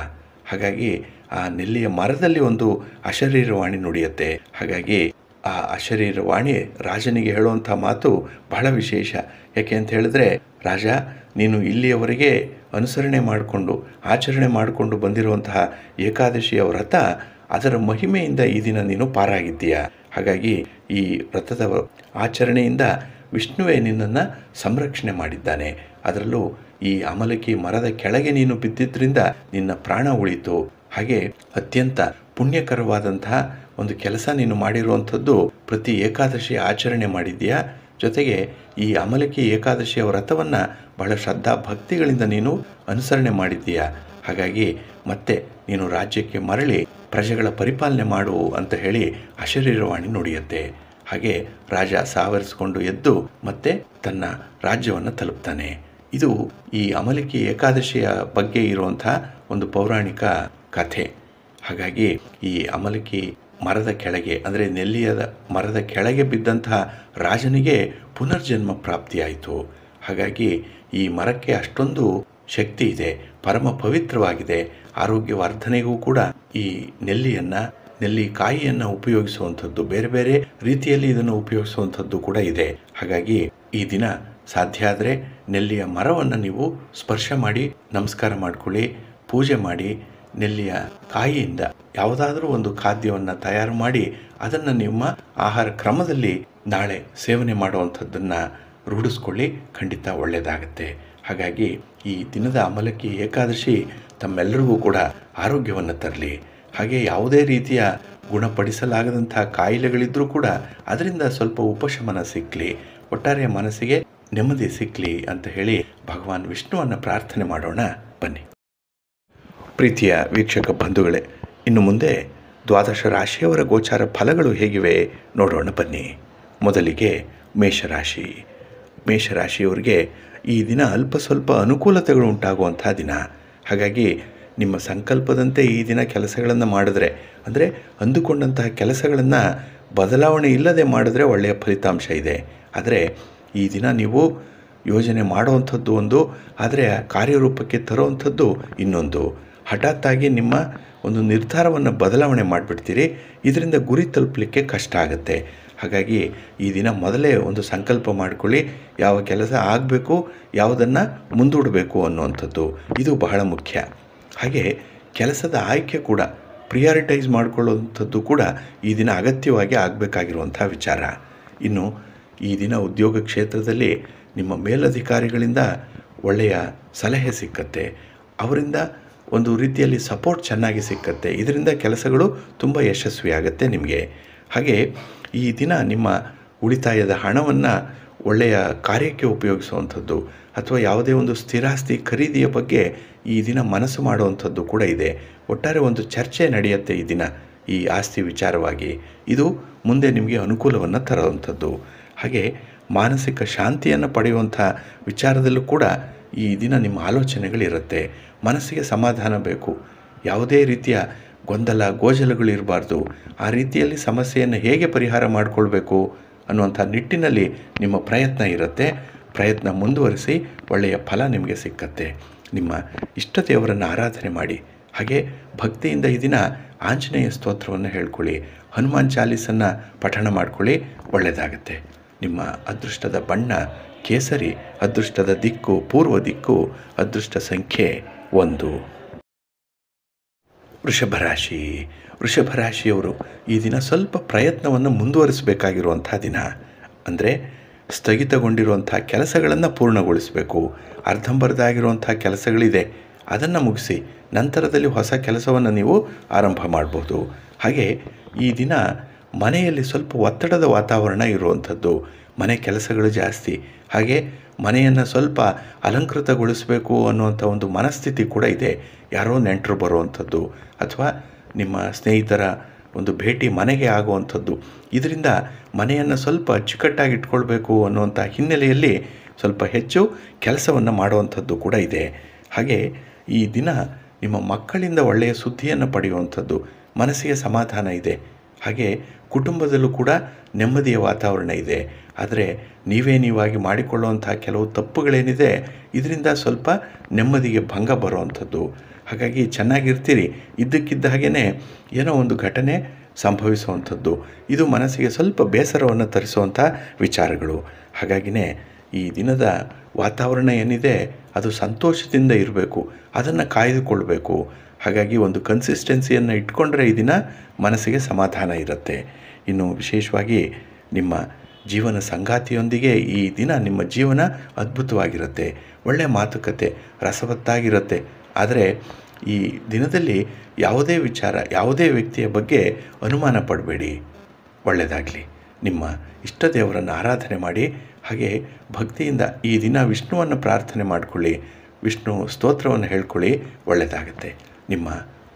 ಹಾಗಾಗಿ ಆ ನೆಲ್ಲಿಯ ಮರದಲ್ಲಿ ಒಂದು ಅಶರೀರವಾಣಿ ನುಡಿಯುತ್ತೆ. ಹಾಗಾಗಿ ಆ ಅಶರೀರವಾಣಿ ರಾಜನಿಗೆ ಹೇಳುವಂಥ ಮಾತು ಬಹಳ ವಿಶೇಷ. ಯಾಕೆ ಅಂತ ಹೇಳಿದ್ರೆ, ರಾಜ, ನೀನು ಇಲ್ಲಿಯವರೆಗೆ ಅನುಸರಣೆ ಮಾಡಿಕೊಂಡು ಆಚರಣೆ ಮಾಡಿಕೊಂಡು ಬಂದಿರುವಂತಹ ಏಕಾದಶಿಯ ವ್ರತ, ಅದರ ಮಹಿಮೆಯಿಂದ ಈ ದಿನ ನೀನು ಪಾರಾಗಿದ್ದೀಯ. ಹಾಗಾಗಿ ಈ ವ್ರತದ ಆಚರಣೆಯಿಂದ ವಿಷ್ಣುವೇ ನಿನ್ನನ್ನು ಸಂರಕ್ಷಣೆ ಮಾಡಿದ್ದಾನೆ. ಅದರಲ್ಲೂ ಈ ಅಮಲಕ್ಕಿ ಮರದ ಕೆಳಗೆ ನೀನು ಬಿದ್ದಿದ್ದರಿಂದ ನಿನ್ನ ಪ್ರಾಣ ಉಳಿತು. ಹಾಗೆ ಅತ್ಯಂತ ಪುಣ್ಯಕರವಾದಂತಹ ಒಂದು ಕೆಲಸ ನೀನು ಮಾಡಿರುವಂಥದ್ದು, ಪ್ರತಿ ಏಕಾದಶಿ ಆಚರಣೆ ಮಾಡಿದ್ದೀಯಾ. ಜೊತೆಗೆ ಈ ಅಮಲಕಿ ಏಕಾದಶಿಯ ವ್ರತವನ್ನು ಬಹಳ ಶ್ರದ್ಧಾ ಭಕ್ತಿಗಳಿಂದ ನೀನು ಅನುಸರಣೆ ಮಾಡಿದ್ದೀಯ. ಹಾಗಾಗಿ ಮತ್ತೆ ನೀನು ರಾಜ್ಯಕ್ಕೆ ಮರಳಿ ಪ್ರಜೆಗಳ ಪರಿಪಾಲನೆ ಮಾಡು ಅಂತ ಹೇಳಿ ಅಶರೀರವಾಣಿ ನುಡಿಯುತ್ತೆ. ಹಾಗೆ ರಾಜ ಸಾವರಿಸಿಕೊಂಡು ಎದ್ದು ಮತ್ತೆ ತನ್ನ ರಾಜ್ಯವನ್ನು ತಲುಪ್ತಾನೆ. ಇದು ಈ ಅಮಲಕಿ ಏಕಾದಶಿಯ ಬಗ್ಗೆ ಇರುವಂಥ ಒಂದು ಪೌರಾಣಿಕ ಕಥೆ. ಹಾಗಾಗಿ ಈ ಅಮಲಕಿ ಮರದ ಕೆಳಗೆ ಅಂದರೆ ನೆಲ್ಲಿಯದ ಮರದ ಕೆಳಗೆ ಬಿದ್ದಂತಹ ರಾಜನಿಗೆ ಪುನರ್ಜನ್ಮ ಪ್ರಾಪ್ತಿಯಾಯಿತು. ಹಾಗಾಗಿ ಈ ಮರಕ್ಕೆ ಅಷ್ಟೊಂದು ಶಕ್ತಿ ಇದೆ, ಪರಮ ಪವಿತ್ರವಾಗಿದೆ. ಆರೋಗ್ಯವರ್ಧನೆಗೂ ಕೂಡ ಈ ನೆಲ್ಲಿಕಾಯಿಯನ್ನು ಉಪಯೋಗಿಸುವಂಥದ್ದು, ಬೇರೆ ಬೇರೆ ರೀತಿಯಲ್ಲಿ ಇದನ್ನು ಉಪಯೋಗಿಸುವಂಥದ್ದು ಕೂಡ ಇದೆ. ಹಾಗಾಗಿ ಈ ದಿನ ಸಾಧ್ಯ ಆದರೆ ನೆಲ್ಲಿಯ ಮರವನ್ನು ನೀವು ಸ್ಪರ್ಶ ಮಾಡಿ ನಮಸ್ಕಾರ ಮಾಡಿಕೊಳ್ಳಿ, ಪೂಜೆ ಮಾಡಿ. ನೆಲ್ಲಿಯ ಕಾಯಿಯಿಂದ ಯಾವುದಾದ್ರೂ ಒಂದು ಖಾದ್ಯವನ್ನು ತಯಾರು ಮಾಡಿ ಅದನ್ನು ನಿಮ್ಮ ಆಹಾರ ಕ್ರಮದಲ್ಲಿ ನಾಳೆ ಸೇವನೆ ಮಾಡುವಂಥದ್ದನ್ನು ರೂಢಿಸ್ಕೊಳ್ಳಿ, ಖಂಡಿತ ಒಳ್ಳೆಯದಾಗತ್ತೆ. ಹಾಗಾಗಿ ಈ ದಿನದ ಅಮಲಕಿ ಏಕಾದಶಿ ತಮ್ಮೆಲ್ಲರಿಗೂ ಕೂಡ ಆರೋಗ್ಯವನ್ನು ತರಲಿ. ಹಾಗೆ ಯಾವುದೇ ರೀತಿಯ ಗುಣಪಡಿಸಲಾಗದಂಥ ಕಾಯಿಲೆಗಳಿದ್ರೂ ಕೂಡ ಅದರಿಂದ ಸ್ವಲ್ಪ ಉಪಶಮನ ಸಿಕ್ಕಲಿ, ಒಟ್ಟಾರೆ ಮನಸ್ಸಿಗೆ ನೆಮ್ಮದಿ ಸಿಕ್ಕಲಿ ಅಂತ ಹೇಳಿ ಭಗವಾನ್ ವಿಷ್ಣುವನ್ನು ಪ್ರಾರ್ಥನೆ ಮಾಡೋಣ. ಬನ್ನಿ ಪ್ರೀತಿಯ ವೀಕ್ಷಕ ಬಂಧುಗಳೇ, ಇನ್ನು ಮುಂದೆ ದ್ವಾದಶ ರಾಶಿಯವರ ಗೋಚಾರ ಫಲಗಳು ಹೇಗಿವೆ ನೋಡೋಣ ಬನ್ನಿ. ಮೊದಲಿಗೆ ಮೇಷರಾಶಿ. ಮೇಷರಾಶಿಯವರಿಗೆ ಈ ದಿನ ಅಲ್ಪ ಸ್ವಲ್ಪ ಅನುಕೂಲತೆಗಳು ಉಂಟಾಗುವಂಥ ದಿನ. ಹಾಗಾಗಿ ನಿಮ್ಮ ಸಂಕಲ್ಪದಂತೆ ಈ ದಿನ ಕೆಲಸಗಳನ್ನು ಮಾಡಿದ್ರೆ, ಅಂದರೆ ಅಂದುಕೊಂಡಂತಹ ಕೆಲಸಗಳನ್ನು ಬದಲಾವಣೆ ಇಲ್ಲದೆ ಮಾಡಿದ್ರೆ ಒಳ್ಳೆಯ ಫಲಿತಾಂಶ ಇದೆ. ಆದರೆ ಈ ದಿನ ನೀವು ಯೋಜನೆ ಮಾಡುವಂಥದ್ದು ಒಂದು, ಆದರೆ ಕಾರ್ಯರೂಪಕ್ಕೆ ತರುವಂಥದ್ದು ಇನ್ನೊಂದು. ಹಠಾತ್ತಾಗಿ ನಿಮ್ಮ ಒಂದು ನಿರ್ಧಾರವನ್ನು ಬದಲಾವಣೆ ಮಾಡಿಬಿಡ್ತೀರಿ. ಇದರಿಂದ ಗುರಿ ತಲುಪಲಿಕ್ಕೆ ಕಷ್ಟ ಆಗುತ್ತೆ. ಹಾಗಾಗಿ ಈ ದಿನ ಮೊದಲೇ ಒಂದು ಸಂಕಲ್ಪ ಮಾಡಿಕೊಳ್ಳಿ, ಯಾವ ಕೆಲಸ ಆಗಬೇಕು, ಯಾವುದನ್ನು ಮುಂದೂಡಬೇಕು ಅನ್ನುವಂಥದ್ದು, ಇದು ಬಹಳ ಮುಖ್ಯ. ಹಾಗೆ ಕೆಲಸದ ಆಯ್ಕೆ ಕೂಡ ಪ್ರಿಯಾರಿಟೈಸ್ ಮಾಡಿಕೊಳ್ಳುವಂಥದ್ದು ಕೂಡ ಈ ದಿನ ಅಗತ್ಯವಾಗಿ ಆಗಬೇಕಾಗಿರುವಂಥ ವಿಚಾರ. ಇನ್ನು ಈ ದಿನ ಉದ್ಯೋಗ ಕ್ಷೇತ್ರದಲ್ಲಿ ನಿಮ್ಮ ಮೇಲಧಿಕಾರಿಗಳಿಂದ ಒಳ್ಳೆಯ ಸಲಹೆ ಸಿಕ್ಕತ್ತೆ, ಅವರಿಂದ ಒಂದು ರೀತಿಯಲ್ಲಿ ಸಪೋರ್ಟ್ ಚೆನ್ನಾಗಿ ಸಿಕ್ಕತ್ತೆ. ಇದರಿಂದ ಕೆಲಸಗಳು ತುಂಬ ಯಶಸ್ವಿಯಾಗತ್ತೆ ನಿಮಗೆ. ಹಾಗೆ ಈ ದಿನ ನಿಮ್ಮ ಉಳಿತಾಯದ ಹಣವನ್ನು ಒಳ್ಳೆಯ ಕಾರ್ಯಕ್ಕೆ ಉಪಯೋಗಿಸುವಂಥದ್ದು ಅಥವಾ ಯಾವುದೇ ಒಂದು ಸ್ಥಿರಾಸ್ತಿ ಖರೀದಿಯ ಬಗ್ಗೆ ಈ ದಿನ ಮನಸ್ಸು ಮಾಡುವಂಥದ್ದು ಕೂಡ ಇದೆ. ಒಟ್ಟಾರೆ ಒಂದು ಚರ್ಚೆ ನಡೆಯುತ್ತೆ ಈ ದಿನ ಈ ಆಸ್ತಿ ವಿಚಾರವಾಗಿ. ಇದು ಮುಂದೆ ನಿಮಗೆ ಅನುಕೂಲವನ್ನು ತರುವಂಥದ್ದು. ಹಾಗೆ ಮಾನಸಿಕ ಶಾಂತಿಯನ್ನು ಪಡೆಯುವಂಥ ವಿಚಾರದಲ್ಲೂ ಕೂಡ ಈ ದಿನ ನಿಮ್ಮ ಆಲೋಚನೆಗಳಿರುತ್ತೆ. ಮನಸ್ಸಿಗೆ ಸಮಾಧಾನ ಬೇಕು, ಯಾವುದೇ ರೀತಿಯ ಗೊಂದಲ ಗೋಜಲಗಳಿರಬಾರ್ದು. ಆ ರೀತಿಯಲ್ಲಿ ಸಮಸ್ಯೆಯನ್ನು ಹೇಗೆ ಪರಿಹಾರ ಮಾಡಿಕೊಳ್ಬೇಕು ಅನ್ನುವಂಥ ನಿಟ್ಟಿನಲ್ಲಿ ನಿಮ್ಮ ಪ್ರಯತ್ನ ಇರುತ್ತೆ. ಪ್ರಯತ್ನ ಮುಂದುವರಿಸಿ ಒಳ್ಳೆಯ ಫಲ ನಿಮಗೆ ಸಿಕ್ಕತ್ತೆ. ನಿಮ್ಮ ಇಷ್ಟ ದೇವರನ್ನು ಆರಾಧನೆ ಮಾಡಿ. ಹಾಗೆ ಭಕ್ತಿಯಿಂದ ಈ ದಿನ ಆಂಜನೇಯ ಸ್ತೋತ್ರವನ್ನು ಹೇಳ್ಕೊಳ್ಳಿ, ಹನುಮಾನ್ ಚಾಲೀಸನ್ನು ಪಠಣ ಮಾಡ್ಕೊಳ್ಳಿ, ಒಳ್ಳೆಯದಾಗತ್ತೆ. ನಿಮ್ಮ ಅದೃಷ್ಟದ ಬಣ್ಣ ಕೇಸರಿ, ಅದೃಷ್ಟದ ದಿಕ್ಕು ಪೂರ್ವ ದಿಕ್ಕು, ಅದೃಷ್ಟ ಸಂಖ್ಯೆ 1. ವೃಷಭರಾಶಿ. ವೃಷಭರಾಶಿಯವರು ಈ ದಿನ ಸ್ವಲ್ಪ ಪ್ರಯತ್ನವನ್ನು ಮುಂದುವರಿಸಬೇಕಾಗಿರುವಂಥ ದಿನ. ಅಂದರೆ ಸ್ಥಗಿತಗೊಂಡಿರುವಂಥ ಕೆಲಸಗಳನ್ನು ಪೂರ್ಣಗೊಳಿಸಬೇಕು. ಅರ್ಧಂಬರ್ಧ ಆಗಿರುವಂಥ ಕೆಲಸಗಳಿದೆ, ಅದನ್ನು ಮುಗಿಸಿ ನಂತರದಲ್ಲಿ ಹೊಸ ಕೆಲಸವನ್ನು ನೀವು ಆರಂಭ ಮಾಡ್ಬೋದು. ಹಾಗೆ ಈ ದಿನ ಮನೆಯಲ್ಲಿ ಸ್ವಲ್ಪ ಒತ್ತಡದ ವಾತಾವರಣ ಇರುವಂಥದ್ದು, ಮನೆ ಕೆಲಸಗಳು ಜಾಸ್ತಿ. ಹಾಗೆ ಮನೆಯನ್ನು ಸ್ವಲ್ಪ ಅಲಂಕೃತಗೊಳಿಸಬೇಕು ಅನ್ನುವಂಥ ಒಂದು ಮನಸ್ಥಿತಿ ಕೂಡ ಇದೆ. ಯಾರೋ ನೆಂಟರು ಬರುವಂಥದ್ದು ಅಥವಾ ನಿಮ್ಮ ಸ್ನೇಹಿತರ ಒಂದು ಭೇಟಿ ಮನೆಗೆ ಆಗುವಂಥದ್ದು, ಇದರಿಂದ ಮನೆಯನ್ನು ಸ್ವಲ್ಪ ಅಚ್ಚುಕಟ್ಟಾಗಿ ಇಟ್ಕೊಳ್ಬೇಕು ಅನ್ನುವಂಥ ಹಿನ್ನೆಲೆಯಲ್ಲಿ ಸ್ವಲ್ಪ ಹೆಚ್ಚು ಕೆಲಸವನ್ನು ಮಾಡುವಂಥದ್ದು ಕೂಡ ಇದೆ. ಹಾಗೆ ಈ ದಿನ ನಿಮ್ಮ ಮಕ್ಕಳಿಂದ ಒಳ್ಳೆಯ ಸುದ್ದಿಯನ್ನು ಪಡೆಯುವಂಥದ್ದು, ಮನಸ್ಸಿಗೆ ಸಮಾಧಾನ ಇದೆ. ಹಾಗೆ ಕುಟುಂಬದಲ್ಲೂ ಕೂಡ ನೆಮ್ಮದಿಯ ವಾತಾವರಣ ಇದೆ. ಆದರೆ ನೀವಾಗಿ ಮಾಡಿಕೊಳ್ಳುವಂಥ ಕೆಲವು ತಪ್ಪುಗಳೇನಿದೆ, ಇದರಿಂದ ಸ್ವಲ್ಪ ನೆಮ್ಮದಿಗೆ ಭಂಗ ಬರುವಂಥದ್ದು. ಹಾಗಾಗಿ ಚೆನ್ನಾಗಿರ್ತೀರಿ, ಇದ್ದಕ್ಕಿದ್ದ ಹಾಗೇ ಏನೋ ಒಂದು ಘಟನೆ ಸಂಭವಿಸುವಂಥದ್ದು, ಇದು ಮನಸ್ಸಿಗೆ ಸ್ವಲ್ಪ ಬೇಸರವನ್ನು ತರಿಸುವಂಥ ವಿಚಾರಗಳು. ಹಾಗಾಗಿನೇ ಈ ದಿನದ ವಾತಾವರಣ ಏನಿದೆ ಅದು ಸಂತೋಷದಿಂದ ಇರಬೇಕು, ಅದನ್ನು ಕಾಯ್ದುಕೊಳ್ಬೇಕು. ಹಾಗಾಗಿ ಒಂದು ಕನ್ಸಿಸ್ಟೆನ್ಸಿಯನ್ನು ಇಟ್ಕೊಂಡ್ರೆ ಈ ದಿನ ಮನಸ್ಸಿಗೆ ಸಮಾಧಾನ ಇರುತ್ತೆ. ಇನ್ನು ವಿಶೇಷವಾಗಿ ನಿಮ್ಮ ಜೀವನ ಸಂಗಾತಿಯೊಂದಿಗೆ ಈ ದಿನ ನಿಮ್ಮ ಜೀವನ ಅದ್ಭುತವಾಗಿರುತ್ತೆ. ಒಳ್ಳೆಯ ಮಾತುಕತೆ ರಸವತ್ತಾಗಿರುತ್ತೆ. ಆದರೆ ಈ ದಿನದಲ್ಲಿ ಯಾವುದೇ ವಿಚಾರ, ಯಾವುದೇ ವ್ಯಕ್ತಿಯ ಬಗ್ಗೆ ಅನುಮಾನ ಪಡಬೇಡಿ, ಒಳ್ಳೆಯದಾಗಲಿ. ನಿಮ್ಮ ಇಷ್ಟ ದೇವರನ್ನು ಆರಾಧನೆ ಮಾಡಿ. ಹಾಗೆ ಭಕ್ತಿಯಿಂದ ಈ ದಿನ ವಿಷ್ಣುವನ್ನು ಪ್ರಾರ್ಥನೆ ಮಾಡಿಕೊಳ್ಳಿ, ವಿಷ್ಣು ಸ್ತೋತ್ರವನ್ನು ಹೇಳ್ಕೊಳ್ಳಿ, ಒಳ್ಳೆಯದಾಗುತ್ತೆ. ನಿಮ್ಮ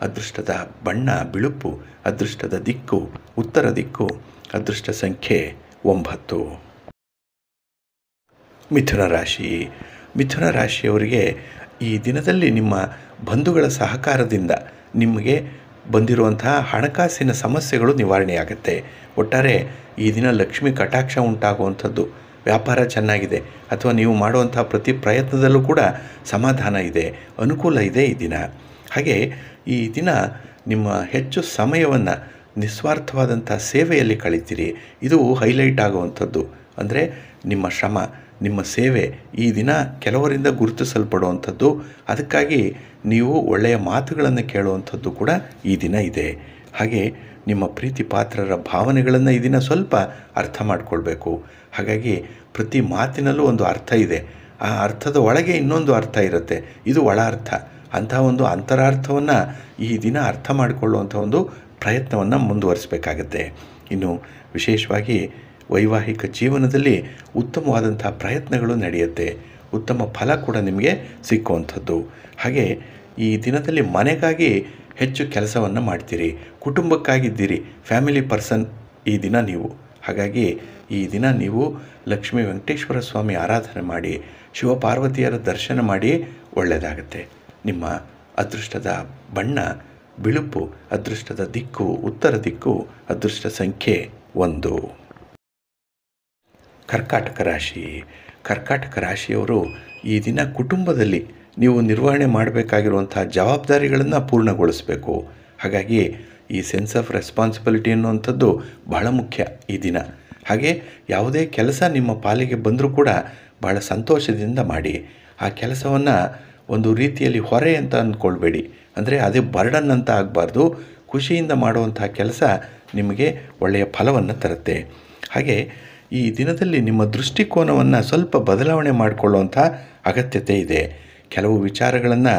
ಅದೃಷ್ಟದ ಬಣ್ಣ ಬಿಳುಪು, ಅದೃಷ್ಟದ ದಿಕ್ಕು ಉತ್ತರ ದಿಕ್ಕು, ಅದೃಷ್ಟ ಸಂಖ್ಯೆ 9. ಮಿಥುನ ರಾಶಿ. ಮಿಥುನ ರಾಶಿಯವರಿಗೆ ಈ ದಿನದಲ್ಲಿ ನಿಮ್ಮ ಬಂಧುಗಳ ಸಹಕಾರದಿಂದ ನಿಮಗೆ ಬಂದಿರುವಂತಹ ಹಣಕಾಸಿನ ಸಮಸ್ಯೆಗಳು ನಿವಾರಣೆಯಾಗುತ್ತೆ. ಒಟ್ಟಾರೆ ಈ ದಿನ ಲಕ್ಷ್ಮಿ ಕಟಾಕ್ಷ ಉಂಟಾಗುವಂಥದ್ದು, ವ್ಯಾಪಾರ ಚೆನ್ನಾಗಿದೆ, ಅಥವಾ ನೀವು ಮಾಡುವಂಥ ಪ್ರತಿ ಪ್ರಯತ್ನದಲ್ಲೂ ಕೂಡ ಸಮಾಧಾನ ಇದೆ, ಅನುಕೂಲ ಇದೆ ಈ ದಿನ. ಹಾಗೆ ಈ ದಿನ ನಿಮ್ಮ ಹೆಚ್ಚು ಸಮಯವನ್ನು ನಿಸ್ವಾರ್ಥವಾದಂಥ ಸೇವೆಯಲ್ಲಿ ಕಳೀತೀರಿ. ಇದು ಹೈಲೈಟ್ ಆಗುವಂಥದ್ದು. ಅಂದರೆ ನಿಮ್ಮ ಶ್ರಮ, ನಿಮ್ಮ ಸೇವೆ ಈ ದಿನ ಕೆಲವರಿಂದ ಗುರುತಿಸಲ್ಪಡುವಂಥದ್ದು. ಅದಕ್ಕಾಗಿ ನೀವು ಒಳ್ಳೆಯ ಮಾತುಗಳನ್ನು ಕೇಳುವಂಥದ್ದು ಕೂಡ ಈ ದಿನ ಇದೆ. ಹಾಗೆ ನಿಮ್ಮ ಪ್ರೀತಿ ಪಾತ್ರರ ಭಾವನೆಗಳನ್ನು ಈ ದಿನ ಸ್ವಲ್ಪ ಅರ್ಥ ಮಾಡಿಕೊಳ್ಬೇಕು. ಹಾಗಾಗಿ ಪ್ರತಿ ಮಾತಿನಲ್ಲೂ ಒಂದು ಅರ್ಥ ಇದೆ, ಆ ಅರ್ಥದ ಒಳಗೆ ಇನ್ನೊಂದು ಅರ್ಥ ಇರುತ್ತೆ, ಇದು ಒಳ ಅರ್ಥ. ಅಂಥ ಒಂದು ಅಂತರಾರ್ಥವನ್ನು ಈ ದಿನ ಅರ್ಥ ಮಾಡಿಕೊಳ್ಳುವಂಥ ಒಂದು ಪ್ರಯತ್ನವನ್ನು ಮುಂದುವರಿಸಬೇಕಾಗತ್ತೆ. ಇನ್ನು ವಿಶೇಷವಾಗಿ ವೈವಾಹಿಕ ಜೀವನದಲ್ಲಿ ಉತ್ತಮವಾದಂಥ ಪ್ರಯತ್ನಗಳು ನಡೆಯುತ್ತೆ, ಉತ್ತಮ ಫಲ ಕೂಡ ನಿಮಗೆ ಸಿಕ್ಕುವಂಥದ್ದು. ಹಾಗೆ ಈ ದಿನದಲ್ಲಿ ಮನೆಗಾಗಿ ಹೆಚ್ಚು ಕೆಲಸವನ್ನು ಮಾಡ್ತೀರಿ, ಕುಟುಂಬಕ್ಕಾಗಿದ್ದೀರಿ, ಫ್ಯಾಮಿಲಿ ಪರ್ಸನ್ ಈ ದಿನ ನೀವು. ಹಾಗಾಗಿ ಈ ದಿನ ನೀವು ಲಕ್ಷ್ಮೀ ವೆಂಕಟೇಶ್ವರ ಸ್ವಾಮಿ ಆರಾಧನೆ ಮಾಡಿ, ಶಿವಪಾರ್ವತಿಯರ ದರ್ಶನ ಮಾಡಿ, ಒಳ್ಳೆಯದಾಗುತ್ತೆ. ನಿಮ್ಮ ಅದೃಷ್ಟದ ಬಣ್ಣ ಬಿಳುಪು, ಅದೃಷ್ಟದ ದಿಕ್ಕು ಉತ್ತರ ದಿಕ್ಕು, ಅದೃಷ್ಟ ಸಂಖ್ಯೆ 1. ಕರ್ಕಾಟಕ ರಾಶಿ. ಕರ್ಕಾಟಕ ರಾಶಿಯವರು ಈ ದಿನ ಕುಟುಂಬದಲ್ಲಿ ನೀವು ನಿರ್ವಹಣೆ ಮಾಡಬೇಕಾಗಿರುವಂಥ ಜವಾಬ್ದಾರಿಗಳನ್ನು ಪೂರ್ಣಗೊಳಿಸಬೇಕು. ಹಾಗಾಗಿ ಈ ಸೆನ್ಸ್ ಆಫ್ ರೆಸ್ಪಾನ್ಸಿಬಿಲಿಟಿ ಅನ್ನುವಂಥದ್ದು ಬಹಳ ಮುಖ್ಯ ಈ ದಿನ. ಹಾಗೆ ಯಾವುದೇ ಕೆಲಸ ನಿಮ್ಮ ಪಾಲಿಗೆ ಬಂದರೂ ಕೂಡ ಬಹಳ ಸಂತೋಷದಿಂದ ಮಾಡಿ. ಆ ಕೆಲಸವನ್ನು ಒಂದು ರೀತಿಯಲ್ಲಿ ಹೊರೆ ಅಂತ ಅಂದ್ಕೊಳ್ಬೇಡಿ, ಅಂದರೆ ಅದೇ ಬರ್ಡನ್ ಅಂತ ಆಗಬಾರ್ದು. ಖುಷಿಯಿಂದ ಮಾಡುವಂಥ ಕೆಲಸ ನಿಮಗೆ ಒಳ್ಳೆಯ ಫಲವನ್ನು ತರುತ್ತೆ. ಹಾಗೆ ಈ ದಿನದಲ್ಲಿ ನಿಮ್ಮ ದೃಷ್ಟಿಕೋನವನ್ನು ಸ್ವಲ್ಪ ಬದಲಾವಣೆ ಮಾಡಿಕೊಳ್ಳುವಂಥ ಅಗತ್ಯತೆ ಇದೆ. ಕೆಲವು ವಿಚಾರಗಳನ್ನು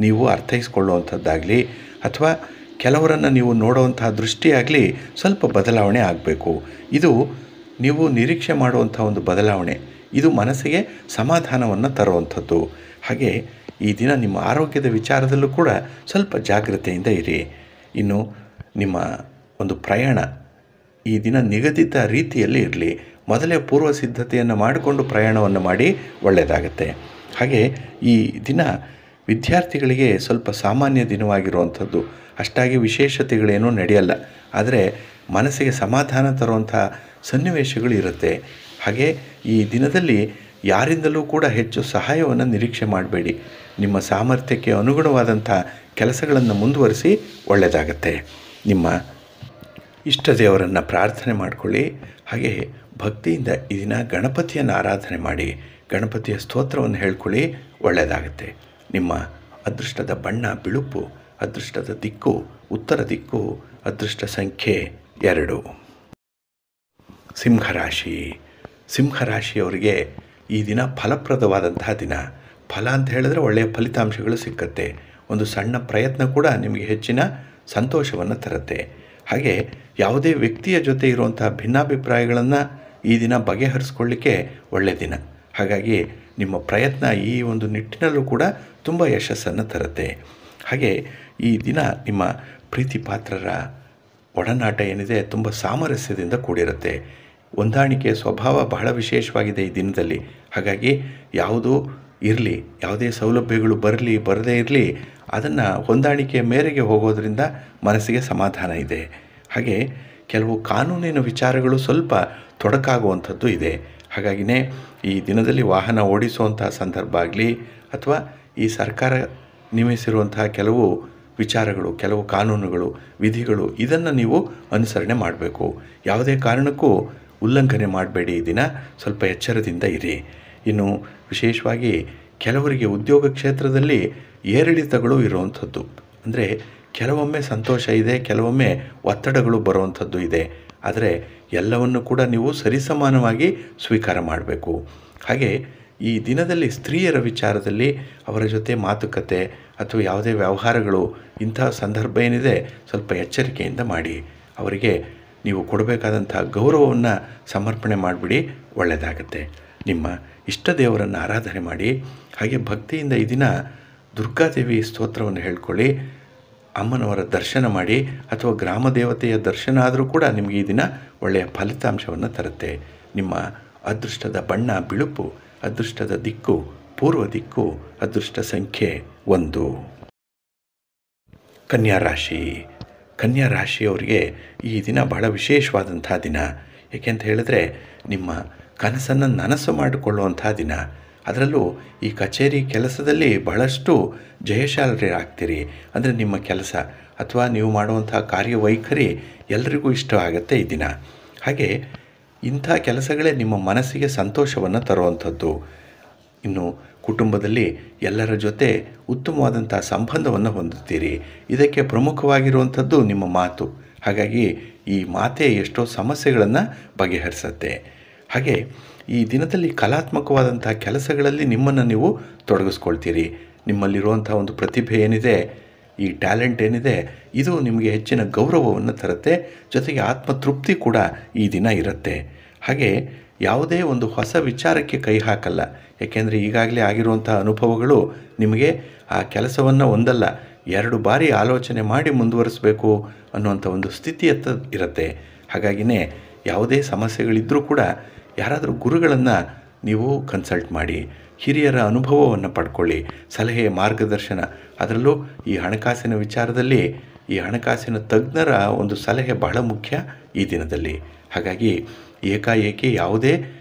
ನೀವು ಅರ್ಥೈಸ್ಕೊಳ್ಳುವಂಥದ್ದಾಗಲಿ ಅಥವಾ ಕೆಲವರನ್ನು ನೀವು ನೋಡುವಂಥ ದೃಷ್ಟಿಯಾಗಲಿ ಸ್ವಲ್ಪ ಬದಲಾವಣೆ ಆಗಬೇಕು. ಇದು ನೀವು ನಿರೀಕ್ಷೆ ಮಾಡುವಂಥ ಒಂದು ಬದಲಾವಣೆ, ಇದು ಮನಸ್ಸಿಗೆ ಸಮಾಧಾನವನ್ನು ತರುವಂಥದ್ದು. ಹಾಗೆ ಈ ದಿನ ನಿಮ್ಮ ಆರೋಗ್ಯದ ವಿಚಾರದಲ್ಲೂ ಕೂಡ ಸ್ವಲ್ಪ ಜಾಗ್ರತೆಯಿಂದ ಇರಿ. ಇನ್ನು ನಿಮ್ಮ ಒಂದು ಪ್ರಯಾಣ ಈ ದಿನ ನಿಗದಿತ ರೀತಿಯಲ್ಲಿ ಇರಲಿ, ಮೊದಲೇ ಪೂರ್ವ ಸಿದ್ಧತೆಯನ್ನು ಮಾಡಿಕೊಂಡು ಪ್ರಯಾಣವನ್ನು ಮಾಡಿ, ಒಳ್ಳೆಯದಾಗತ್ತೆ. ಹಾಗೆ ಈ ದಿನ ವಿದ್ಯಾರ್ಥಿಗಳಿಗೆ ಸ್ವಲ್ಪ ಸಾಮಾನ್ಯ ದಿನವಾಗಿರುವಂಥದ್ದು, ಅಷ್ಟಾಗಿ ವಿಶೇಷತೆಗಳೇನೂ ನಡೆಯಲ್ಲ, ಆದರೆ ಮನಸ್ಸಿಗೆ ಸಮಾಧಾನ ತರುವಂಥ ಸನ್ನಿವೇಶಗಳು ಇರುತ್ತೆ. ಹಾಗೆ ಈ ದಿನದಲ್ಲಿ ಯಾರಿಂದಲೂ ಕೂಡ ಹೆಚ್ಚು ಸಹಾಯವನ್ನು ನಿರೀಕ್ಷೆ ಮಾಡಬೇಡಿ. ನಿಮ್ಮ ಸಾಮರ್ಥ್ಯಕ್ಕೆ ಅನುಗುಣವಾದಂಥ ಕೆಲಸಗಳನ್ನು ಮುಂದುವರಿಸಿ, ಒಳ್ಳೆಯದಾಗತ್ತೆ. ನಿಮ್ಮ ಇಷ್ಟ ದೇವರನ್ನು ಪ್ರಾರ್ಥನೆ ಮಾಡಿಕೊಳ್ಳಿ. ಹಾಗೆ ಭಕ್ತಿಯಿಂದ ಈ ದಿನ ಗಣಪತಿಯನ್ನು ಆರಾಧನೆ ಮಾಡಿ, ಗಣಪತಿಯ ಸ್ತೋತ್ರವನ್ನು ಹೇಳ್ಕೊಳ್ಳಿ, ಒಳ್ಳೆಯದಾಗತ್ತೆ. ನಿಮ್ಮ ಅದೃಷ್ಟದ ಬಣ್ಣ ಬಿಳುಪು, ಅದೃಷ್ಟದ ದಿಕ್ಕು ಉತ್ತರ ದಿಕ್ಕು, ಅದೃಷ್ಟ ಸಂಖ್ಯೆ 2. ಸಿಂಹರಾಶಿ. ಸಿಂಹರಾಶಿಯವರಿಗೆ ಈ ದಿನ ಫಲಪ್ರದವಾದಂತಹ ದಿನ. ಫಲ ಅಂತ ಹೇಳಿದ್ರೆ ಒಳ್ಳೆಯ ಫಲಿತಾಂಶಗಳು ಸಿಕ್ಕತ್ತೆ. ಒಂದು ಸಣ್ಣ ಪ್ರಯತ್ನ ಕೂಡ ನಿಮಗೆ ಹೆಚ್ಚಿನ ಸಂತೋಷವನ್ನು ತರುತ್ತೆ. ಹಾಗೆ ಯಾವುದೇ ವ್ಯಕ್ತಿಯ ಜೊತೆ ಇರುವಂಥ ಭಿನ್ನಾಭಿಪ್ರಾಯಗಳನ್ನು ಈ ದಿನ ಬಗೆಹರಿಸ್ಕೊಳ್ಳಿಕ್ಕೆ ಒಳ್ಳೆಯ ದಿನ. ಹಾಗಾಗಿ ನಿಮ್ಮ ಪ್ರಯತ್ನ ಈ ಒಂದು ನಿಟ್ಟಿನಲ್ಲೂ ಕೂಡ ತುಂಬ ಯಶಸ್ಸನ್ನು ತರುತ್ತೆ. ಹಾಗೆ ಈ ದಿನ ನಿಮ್ಮ ಪ್ರೀತಿ ಪಾತ್ರರ ಒಡನಾಟ ಏನಿದೆ ತುಂಬ ಸಾಮರಸ್ಯದಿಂದ ಕೂಡಿರುತ್ತೆ. ಹೊಂದಾಣಿಕೆಯ ಸ್ವಭಾವ ಬಹಳ ವಿಶೇಷವಾಗಿದೆ ಈ ದಿನದಲ್ಲಿ. ಹಾಗಾಗಿ ಯಾವುದೂ ಇರಲಿ, ಯಾವುದೇ ಸೌಲಭ್ಯಗಳು ಬರಲಿ ಬರದೇ ಇರಲಿ, ಅದನ್ನು ಹೊಂದಾಣಿಕೆಯ ಮೇರೆಗೆ ಹೋಗೋದರಿಂದ ಮನಸ್ಸಿಗೆ ಸಮಾಧಾನ ಇದೆ. ಹಾಗೆ ಕೆಲವು ಕಾನೂನಿನ ವಿಚಾರಗಳು ಸ್ವಲ್ಪ ತೊಡಕಾಗುವಂಥದ್ದು ಇದೆ. ಹಾಗಾಗಿಯೇ ಈ ದಿನದಲ್ಲಿ ವಾಹನ ಓಡಿಸುವಂಥ ಸಂದರ್ಭ ಆಗಲಿ ಅಥವಾ ಈ ಸರ್ಕಾರ ನೇಮಿಸಿರುವಂತಹ ಕೆಲವು ವಿಚಾರಗಳು, ಕೆಲವು ಕಾನೂನುಗಳು, ವಿಧಿಗಳು, ಇದನ್ನು ನೀವು ಅನುಸರಣೆ ಮಾಡಬೇಕು. ಯಾವುದೇ ಕಾರಣಕ್ಕೂ ಉಲ್ಲಂಘನೆ ಮಾಡಬೇಡಿ. ಈ ದಿನ ಸ್ವಲ್ಪ ಎಚ್ಚರದಿಂದ ಇರಿ. ಇನ್ನು ವಿಶೇಷವಾಗಿ ಕೆಲವರಿಗೆ ಉದ್ಯೋಗ ಕ್ಷೇತ್ರದಲ್ಲಿ ಏರಿಳಿತಗಳು ಇರುವಂಥದ್ದು, ಅಂದರೆ ಕೆಲವೊಮ್ಮೆ ಸಂತೋಷ ಇದೆ, ಕೆಲವೊಮ್ಮೆ ಒತ್ತಡಗಳು ಬರುವಂಥದ್ದು ಇದೆ. ಆದರೆ ಎಲ್ಲವನ್ನು ಕೂಡ ನೀವು ಸರಿಸಮಾನವಾಗಿ ಸ್ವೀಕಾರ ಮಾಡಬೇಕು. ಹಾಗೆ ಈ ದಿನದಲ್ಲಿ ಸ್ತ್ರೀಯರ ವಿಚಾರದಲ್ಲಿ ಅವರ ಜೊತೆ ಮಾತುಕತೆ ಅಥವಾ ಯಾವುದೇ ವ್ಯವಹಾರಗಳು, ಇಂತಹ ಸಂದರ್ಭ ಏನಿದೆ ಸ್ವಲ್ಪ ಎಚ್ಚರಿಕೆಯಿಂದ ಮಾಡಿ. ಅವರಿಗೆ ನೀವು ಕೊಡಬೇಕಾದಂಥ ಗೌರವವನ್ನು ಸಮರ್ಪಣೆ ಮಾಡಿಬಿಡಿ, ಒಳ್ಳೆಯದಾಗತ್ತೆ. ನಿಮ್ಮ ಇಷ್ಟ ದೇವರನ್ನು ಆರಾಧನೆ ಮಾಡಿ. ಹಾಗೆ ಭಕ್ತಿಯಿಂದ ಈ ದಿನ ದುರ್ಗಾದೇವಿ ಸ್ತೋತ್ರವನ್ನು ಹೇಳ್ಕೊಳ್ಳಿ. ಅಮ್ಮನವರ ದರ್ಶನ ಮಾಡಿ, ಅಥವಾ ಗ್ರಾಮ ದೇವತೆಯ ದರ್ಶನ ಆದರೂ ಕೂಡ ನಿಮಗೆ ಈ ದಿನ ಒಳ್ಳೆಯ ಫಲಿತಾಂಶವನ್ನು ತರುತ್ತೆ. ನಿಮ್ಮ ಅದೃಷ್ಟದ ಬಣ್ಣ ಬಿಳುಪು, ಅದೃಷ್ಟದ ದಿಕ್ಕು ಪೂರ್ವ ದಿಕ್ಕು, ಅದೃಷ್ಟ ಸಂಖ್ಯೆ 1. ಕನ್ಯಾ ರಾಶಿ. ಕನ್ಯಾ ರಾಶಿಯವರಿಗೆ ಈ ದಿನ ಬಹಳ ವಿಶೇಷವಾದಂಥ ದಿನ. ಏಕೆಂತ ಹೇಳಿದ್ರೆ ನಿಮ್ಮ ಕನಸನ್ನು ನನಸು ಮಾಡಿಕೊಳ್ಳುವಂಥ ದಿನ. ಅದರಲ್ಲೂ ಈ ಕಚೇರಿ ಕೆಲಸದಲ್ಲಿ ಬಹಳಷ್ಟು ಜಯಶಾಲರಾಗ್ತೀರಿ. ಅಂದರೆ ನಿಮ್ಮ ಕೆಲಸ ಅಥವಾ ನೀವು ಮಾಡುವಂಥ ಕಾರ್ಯವೈಖರಿ ಎಲ್ಲರಿಗೂ ಇಷ್ಟ ಆಗುತ್ತೆ ಈ ದಿನ. ಹಾಗೆ ಇಂಥ ಕೆಲಸಗಳೇ ನಿಮ್ಮ ಮನಸ್ಸಿಗೆ ಸಂತೋಷವನ್ನು ತರುವಂಥದ್ದು. ಇನ್ನು ಕುಟುಂಬದಲ್ಲಿ ಎಲ್ಲರ ಜೊತೆ ಉತ್ತಮವಾದಂಥ ಸಂಬಂಧವನ್ನು ಹೊಂದುತ್ತೀರಿ. ಇದಕ್ಕೆ ಪ್ರಮುಖವಾಗಿರುವಂಥದ್ದು ನಿಮ್ಮ ಮಾತು. ಹಾಗಾಗಿ ಈ ಮಾತೇ ಎಷ್ಟೋ ಸಮಸ್ಯೆಗಳನ್ನು ಬಗೆಹರಿಸುತ್ತೆ. ಹಾಗೆ ಈ ದಿನದಲ್ಲಿ ಕಲಾತ್ಮಕವಾದಂಥ ಕೆಲಸಗಳಲ್ಲಿ ನಿಮ್ಮನ್ನು ನೀವು ತೊಡಗಿಸ್ಕೊಳ್ತೀರಿ. ನಿಮ್ಮಲ್ಲಿರುವಂಥ ಒಂದು ಪ್ರತಿಭೆ ಏನಿದೆ, ಈ ಟ್ಯಾಲೆಂಟ್ ಏನಿದೆ, ಇದು ನಿಮಗೆ ಹೆಚ್ಚಿನ ಗೌರವವನ್ನು ತರುತ್ತೆ. ಜೊತೆಗೆ ಆತ್ಮತೃಪ್ತಿ ಕೂಡ ಈ ದಿನ ಇರುತ್ತೆ. ಹಾಗೆ ಯಾವುದೇ ಒಂದು ಹೊಸ ವಿಚಾರಕ್ಕೆ ಕೈ ಹಾಕಲ್ಲ. ಏಕೆಂದರೆ ಈಗಾಗಲೇ ಆಗಿರುವಂಥ ಅನುಭವಗಳು ನಿಮಗೆ ಆ ಕೆಲಸವನ್ನು ಒಂದಲ್ಲ 2 ಬಾರಿ ಆಲೋಚನೆ ಮಾಡಿ ಮುಂದುವರಿಸಬೇಕು ಅನ್ನುವಂಥ ಒಂದು ಸ್ಥಿತಿಯತ್ತ ಇರುತ್ತೆ. ಹಾಗಾಗಿನೇ ಯಾವುದೇ ಸಮಸ್ಯೆಗಳಿದ್ದರೂ ಕೂಡ ಯಾರಾದರೂ ಗುರುಗಳನ್ನು ನೀವು ಕನ್ಸಲ್ಟ್ ಮಾಡಿ, ಹಿರಿಯರ ಅನುಭವವನ್ನು ಪಡ್ಕೊಳ್ಳಿ, ಸಲಹೆ ಮಾರ್ಗದರ್ಶನ. ಅದರಲ್ಲೂ ಈ ಹಣಕಾಸಿನ ವಿಚಾರದಲ್ಲಿ ಈ ಹಣಕಾಸಿನ ತಜ್ಞರ ಒಂದು ಸಲಹೆ ಬಹಳ ಮುಖ್ಯ ಈ ದಿನದಲ್ಲಿ. ಹಾಗಾಗಿ ಏಕಾಏಕಿ ಯಾವುದೇ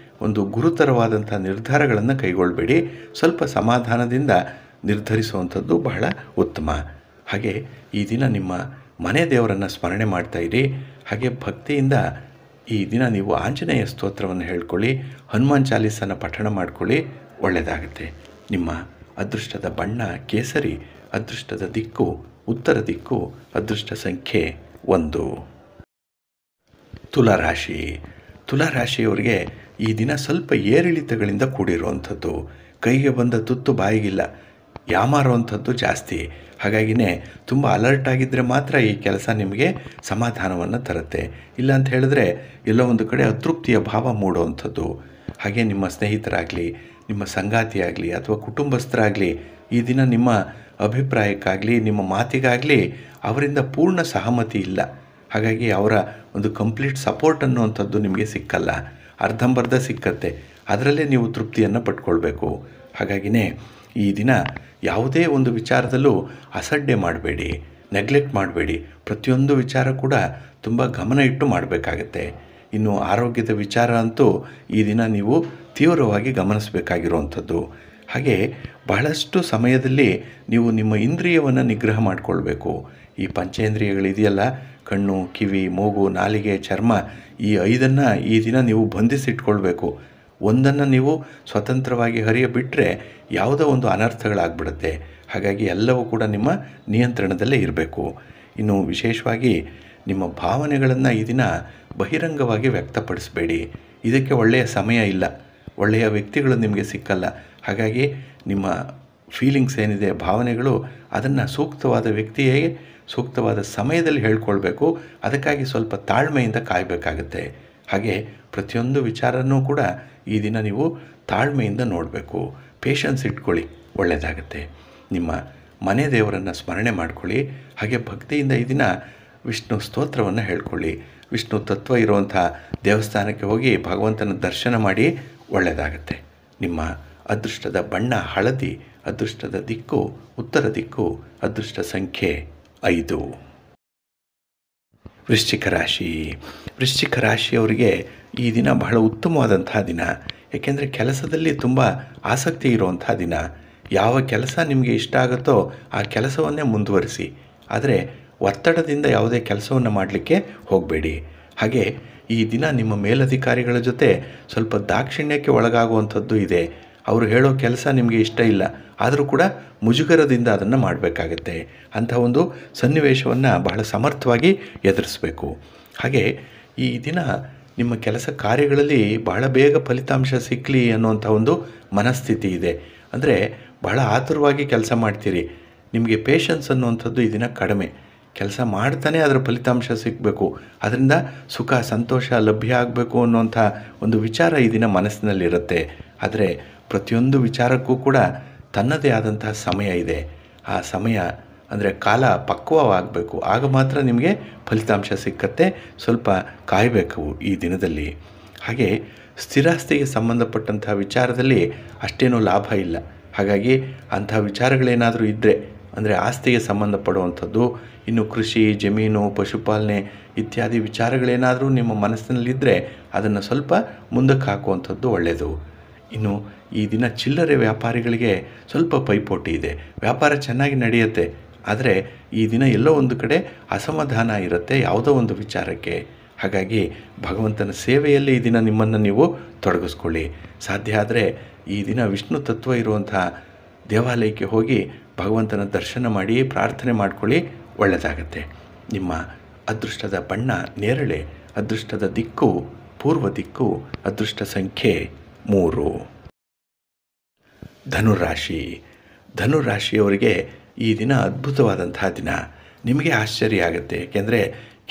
ಒಂದು ಗುರುತರವಾದಂಥ ನಿರ್ಧಾರಗಳನ್ನು ಕೈಗೊಳ್ಳಬೇಡಿ. ಸ್ವಲ್ಪ ಸಮಾಧಾನದಿಂದ ನಿರ್ಧರಿಸುವಂಥದ್ದು ಬಹಳ ಉತ್ತಮ. ಹಾಗೆ ಈ ದಿನ ನಿಮ್ಮ ಮನೆ ದೇವರನ್ನು ಸ್ಮರಣೆ ಮಾಡ್ತಾಯಿರಿ. ಹಾಗೆ ಭಕ್ತಿಯಿಂದ ಈ ದಿನ ನೀವು ಆಂಜನೇಯ ಸ್ತೋತ್ರವನ್ನು ಹೇಳ್ಕೊಳ್ಳಿ, ಹನುಮಾನ್ ಚಾಲೀಸನ್ನು ಪಠಣ ಮಾಡ್ಕೊಳ್ಳಿ, ಒಳ್ಳೆಯದಾಗುತ್ತೆ. ನಿಮ್ಮ ಅದೃಷ್ಟದ ಬಣ್ಣ ಕೇಸರಿ, ಅದೃಷ್ಟದ ದಿಕ್ಕು ಉತ್ತರ ದಿಕ್ಕು, ಅದೃಷ್ಟ ಸಂಖ್ಯೆ 1. ತುಲಾರಾಶಿ. ತುಲಾರಾಶಿಯವರಿಗೆ ಈ ದಿನ ಸ್ವಲ್ಪ ಏರಿಳಿತಗಳಿಂದ ಕೂಡಿರುವಂಥದ್ದು. ಕೈಗೆ ಬಂದ ತುತ್ತು ಬಾಯಿಗಿಲ್ಲ, ಯಾಮಾರುವಂಥದ್ದು ಜಾಸ್ತಿ. ಹಾಗಾಗಿನೇ ತುಂಬ ಅಲರ್ಟ್ ಆಗಿದ್ದರೆ ಮಾತ್ರ ಈ ಕೆಲಸ ನಿಮಗೆ ಸಮಾಧಾನವನ್ನು ತರುತ್ತೆ. ಇಲ್ಲ ಅಂತ ಹೇಳಿದ್ರೆ ಎಲ್ಲೋ ಒಂದು ಕಡೆ ಅತೃಪ್ತಿಯ ಭಾವ ಮೂಡುವಂಥದ್ದು. ಹಾಗೆ ನಿಮ್ಮ ಸ್ನೇಹಿತರಾಗಲಿ, ನಿಮ್ಮ ಸಂಗಾತಿಯಾಗಲಿ ಅಥವಾ ಕುಟುಂಬಸ್ಥರಾಗಲಿ ಈ ದಿನ ನಿಮ್ಮ ಅಭಿಪ್ರಾಯಕ್ಕಾಗಲಿ ನಿಮ್ಮ ಮಾತಿಗಾಗಲಿ ಅವರಿಂದ ಪೂರ್ಣ ಸಹಮತಿ ಇಲ್ಲ. ಹಾಗಾಗಿ ಅವರ ಒಂದು ಕಂಪ್ಲೀಟ್ ಸಪೋರ್ಟ್ ಅನ್ನುವಂಥದ್ದು ನಿಮಗೆ ಸಿಕ್ಕಲ್ಲ, ಅರ್ಧಂಬರ್ಧ ಸಿಕ್ಕತ್ತೆ. ಅದರಲ್ಲೇ ನೀವು ತೃಪ್ತಿಯನ್ನು ಪಡ್ಕೊಳ್ಬೇಕು. ಹಾಗಾಗಿನೇ ಈ ದಿನ ಯಾವುದೇ ಒಂದು ವಿಚಾರದಲ್ಲೂ ಅಸಡ್ಡೆ ಮಾಡಬೇಡಿ, ನೆಗ್ಲೆಕ್ಟ್ ಮಾಡಬೇಡಿ. ಪ್ರತಿಯೊಂದು ವಿಚಾರ ಕೂಡ ತುಂಬ ಗಮನ ಇಟ್ಟು ಮಾಡಬೇಕಾಗತ್ತೆ. ಇನ್ನು ಆರೋಗ್ಯದ ವಿಚಾರ ಅಂತೂ ಈ ದಿನ ನೀವು ತೀವ್ರವಾಗಿ ಗಮನಿಸಬೇಕಾಗಿರುವಂಥದ್ದು. ಹಾಗೆ ಬಹಳಷ್ಟು ಸಮಯದಲ್ಲಿ ನೀವು ನಿಮ್ಮ ಇಂದ್ರಿಯವನ್ನು ನಿಗ್ರಹ ಮಾಡಿಕೊಳ್ಬೇಕು. ಈ ಪಂಚೇಂದ್ರಿಯಗಳಿದೆಯಲ್ಲ, ಕಣ್ಣು, ಕಿವಿ, ಮೂಗು, ನಾಲಿಗೆ, ಚರ್ಮ, ಈ 5 ಈ ದಿನ ನೀವು ಬಂಧಿಸಿಟ್ಕೊಳ್ಬೇಕು. ಒಂದನ್ನು ನೀವು ಸ್ವತಂತ್ರವಾಗಿ ಹರಿಯಬಿಟ್ಟರೆ ಯಾವುದೋ ಒಂದು ಅನರ್ಥಗಳಾಗ್ಬಿಡುತ್ತೆ. ಹಾಗಾಗಿ ಎಲ್ಲವೂ ಕೂಡ ನಿಮ್ಮ ನಿಯಂತ್ರಣದಲ್ಲೇ ಇರಬೇಕು. ಇನ್ನು ವಿಶೇಷವಾಗಿ ನಿಮ್ಮ ಭಾವನೆಗಳನ್ನು ಈ ದಿನ ಬಹಿರಂಗವಾಗಿ ವ್ಯಕ್ತಪಡಿಸಬೇಡಿ. ಇದಕ್ಕೆ ಒಳ್ಳೆಯ ಸಮಯ ಇಲ್ಲ, ಒಳ್ಳೆಯ ವ್ಯಕ್ತಿಗಳು ನಿಮಗೆ ಸಿಕ್ಕಲ್ಲ. ಹಾಗಾಗಿ ನಿಮ್ಮ ಫೀಲಿಂಗ್ಸ್ ಏನಿದೆ, ಭಾವನೆಗಳು, ಅದನ್ನು ಸೂಕ್ತವಾದ ವ್ಯಕ್ತಿಯೇ ಸೂಕ್ತವಾದ ಸಮಯದಲ್ಲಿ ಹೇಳ್ಕೊಳ್ಬೇಕು. ಅದಕ್ಕಾಗಿ ಸ್ವಲ್ಪ ತಾಳ್ಮೆಯಿಂದ ಕಾಯಬೇಕಾಗತ್ತೆ. ಹಾಗೆ ಪ್ರತಿಯೊಂದು ವಿಚಾರನೂ ಕೂಡ ಈ ದಿನ ನೀವು ತಾಳ್ಮೆಯಿಂದ ನೋಡಬೇಕು. ಪೇಷನ್ಸ್ ಇಟ್ಕೊಳ್ಳಿ, ಒಳ್ಳೆಯದಾಗತ್ತೆ. ನಿಮ್ಮ ಮನೆ ದೇವರನ್ನು ಸ್ಮರಣೆ ಮಾಡ್ಕೊಳ್ಳಿ. ಹಾಗೆ ಭಕ್ತಿಯಿಂದ ಈ ದಿನ ವಿಷ್ಣು ಸ್ತೋತ್ರವನ್ನು ಹೇಳ್ಕೊಳ್ಳಿ. ವಿಷ್ಣು ತತ್ವ ಇರುವಂಥ ದೇವಸ್ಥಾನಕ್ಕೆ ಹೋಗಿ ಭಗವಂತನ ದರ್ಶನ ಮಾಡಿ, ಒಳ್ಳೆಯದಾಗತ್ತೆ. ನಿಮ್ಮ ಅದೃಷ್ಟದ ಬಣ್ಣ ಹಳದಿ, ಅದೃಷ್ಟದ ದಿಕ್ಕು ಉತ್ತರ ದಿಕ್ಕು, ಅದೃಷ್ಟ ಸಂಖ್ಯೆ 5. ವೃಶ್ಚಿಕ ರಾಶಿ. ವೃಶ್ಚಿಕ ರಾಶಿಯವರಿಗೆ ಈ ದಿನ ಬಹಳ ಉತ್ತಮವಾದಂಥ ದಿನ. ಏಕೆಂದರೆ ಕೆಲಸದಲ್ಲಿ ತುಂಬ ಆಸಕ್ತಿ ಇರುವಂಥ ದಿನ. ಯಾವ ಕೆಲಸ ನಿಮಗೆ ಇಷ್ಟ ಆಗುತ್ತೋ ಆ ಕೆಲಸವನ್ನೇ ಮುಂದುವರಿಸಿ. ಆದರೆ ಒತ್ತಡದಿಂದ ಯಾವುದೇ ಕೆಲಸವನ್ನು ಮಾಡಲಿಕ್ಕೆ ಹೋಗಬೇಡಿ. ಹಾಗೆ ಈ ದಿನ ನಿಮ್ಮ ಮೇಲಧಿಕಾರಿಗಳ ಜೊತೆ ಸ್ವಲ್ಪ ದಾಕ್ಷಿಣ್ಯಕ್ಕೆ ಒಳಗಾಗುವಂಥದ್ದು ಇದೆ. ಅವರು ಹೇಳೋ ಕೆಲಸ ನಿಮಗೆ ಇಷ್ಟ ಇಲ್ಲ, ಆದರೂ ಕೂಡ ಮುಜುಗರದಿಂದ ಅದನ್ನು ಮಾಡಬೇಕಾಗತ್ತೆ. ಅಂಥ ಒಂದು ಸನ್ನಿವೇಶವನ್ನು ಬಹಳ ಸಮರ್ಥವಾಗಿ ಎದುರಿಸಬೇಕು. ಹಾಗೆ ಈ ದಿನ ನಿಮ್ಮ ಕೆಲಸ ಕಾರ್ಯಗಳಲ್ಲಿ ಬಹಳ ಬೇಗ ಫಲಿತಾಂಶ ಸಿಕ್ಕಲಿ ಅನ್ನುವಂಥ ಒಂದು ಮನಸ್ಥಿತಿ ಇದೆ. ಅಂದರೆ ಬಹಳ ಆತುರವಾಗಿ ಕೆಲಸ ಮಾಡ್ತೀರಿ. ನಿಮಗೆ ಪೇಷನ್ಸ್ ಅನ್ನುವಂಥದ್ದು ಈ ದಿನ ಕಡಿಮೆ. ಕೆಲಸ ಮಾಡ್ತಾನೆ ಅದರ ಫಲಿತಾಂಶ ಸಿಗಬೇಕು, ಅದರಿಂದ ಸುಖ ಸಂತೋಷ ಲಭ್ಯ ಆಗಬೇಕು ಅನ್ನೋಂಥ ಒಂದು ವಿಚಾರ ಈ ದಿನ ಮನಸ್ಸಿನಲ್ಲಿರುತ್ತೆ. ಆದರೆ ಪ್ರತಿಯೊಂದು ವಿಚಾರಕ್ಕೂ ಕೂಡ ತನ್ನದೇ ಆದಂತಹ ಸಮಯ ಇದೆ. ಆ ಸಮಯ ಅಂದರೆ ಕಾಲ ಪಕ್ವವಾಗಬೇಕು, ಆಗ ಮಾತ್ರ ನಿಮಗೆ ಫಲಿತಾಂಶ ಸಿಕ್ಕತ್ತೆ. ಸ್ವಲ್ಪ ಕಾಯಬೇಕು ಈ ದಿನದಲ್ಲಿ. ಹಾಗೆ ಸ್ಥಿರಾಸ್ತಿಗೆ ಸಂಬಂಧಪಟ್ಟಂಥ ವಿಚಾರದಲ್ಲಿ ಅಷ್ಟೇನೂ ಲಾಭ ಇಲ್ಲ. ಹಾಗಾಗಿ ಅಂಥ ವಿಚಾರಗಳೇನಾದರೂ ಇದ್ದರೆ, ಅಂದರೆ ಆಸ್ತಿಗೆ ಸಂಬಂಧಪಡುವಂಥದ್ದು, ಇನ್ನು ಕೃಷಿ, ಜಮೀನು, ಪಶುಪಾಲನೆ ಇತ್ಯಾದಿ ವಿಚಾರಗಳೇನಾದರೂ ನಿಮ್ಮ ಮನಸ್ಸಿನಲ್ಲಿದ್ದರೆ ಅದನ್ನು ಸ್ವಲ್ಪ ಮುಂದಕ್ಕೆ ಹಾಕುವಂಥದ್ದು ಒಳ್ಳೆಯದು. ಇನ್ನು ಈ ದಿನ ಚಿಲ್ಲರೆ ವ್ಯಾಪಾರಿಗಳಿಗೆ ಸ್ವಲ್ಪ ಪೈಪೋಟಿ ಇದೆ. ವ್ಯಾಪಾರ ಚೆನ್ನಾಗಿ ನಡೆಯುತ್ತೆ, ಆದರೆ ಈ ದಿನ ಎಲ್ಲೋ ಒಂದು ಕಡೆ ಅಸಮಾಧಾನ ಇರುತ್ತೆ ಯಾವುದೋ ಒಂದು ವಿಚಾರಕ್ಕೆ. ಹಾಗಾಗಿ ಭಗವಂತನ ಸೇವೆಯಲ್ಲಿ ಈ ದಿನ ನಿಮ್ಮನ್ನು ನೀವು ತೊಡಗಿಸ್ಕೊಳ್ಳಿ. ಸಾಧ್ಯ ಆದರೆ ಈ ದಿನ ವಿಷ್ಣು ತತ್ವ ಇರುವಂಥ ದೇವಾಲಯಕ್ಕೆ ಹೋಗಿ ಭಗವಂತನ ದರ್ಶನ ಮಾಡಿ ಪ್ರಾರ್ಥನೆ ಮಾಡ್ಕೊಳ್ಳಿ, ಒಳ್ಳೆಯದಾಗತ್ತೆ. ನಿಮ್ಮ ಅದೃಷ್ಟದ ಬಣ್ಣ ನೇರಳೆ, ಅದೃಷ್ಟದ ದಿಕ್ಕು ಪೂರ್ವ ದಿಕ್ಕು, ಅದೃಷ್ಟ ಸಂಖ್ಯೆ 3. ಧನುರಾಶಿ. ಧನುರಾಶಿಯವರಿಗೆ ಈ ದಿನ ಅದ್ಭುತವಾದಂತಹ ದಿನ. ನಿಮಗೆ ಆಶ್ಚರ್ಯ ಆಗುತ್ತೆ, ಏಕೆಂದರೆ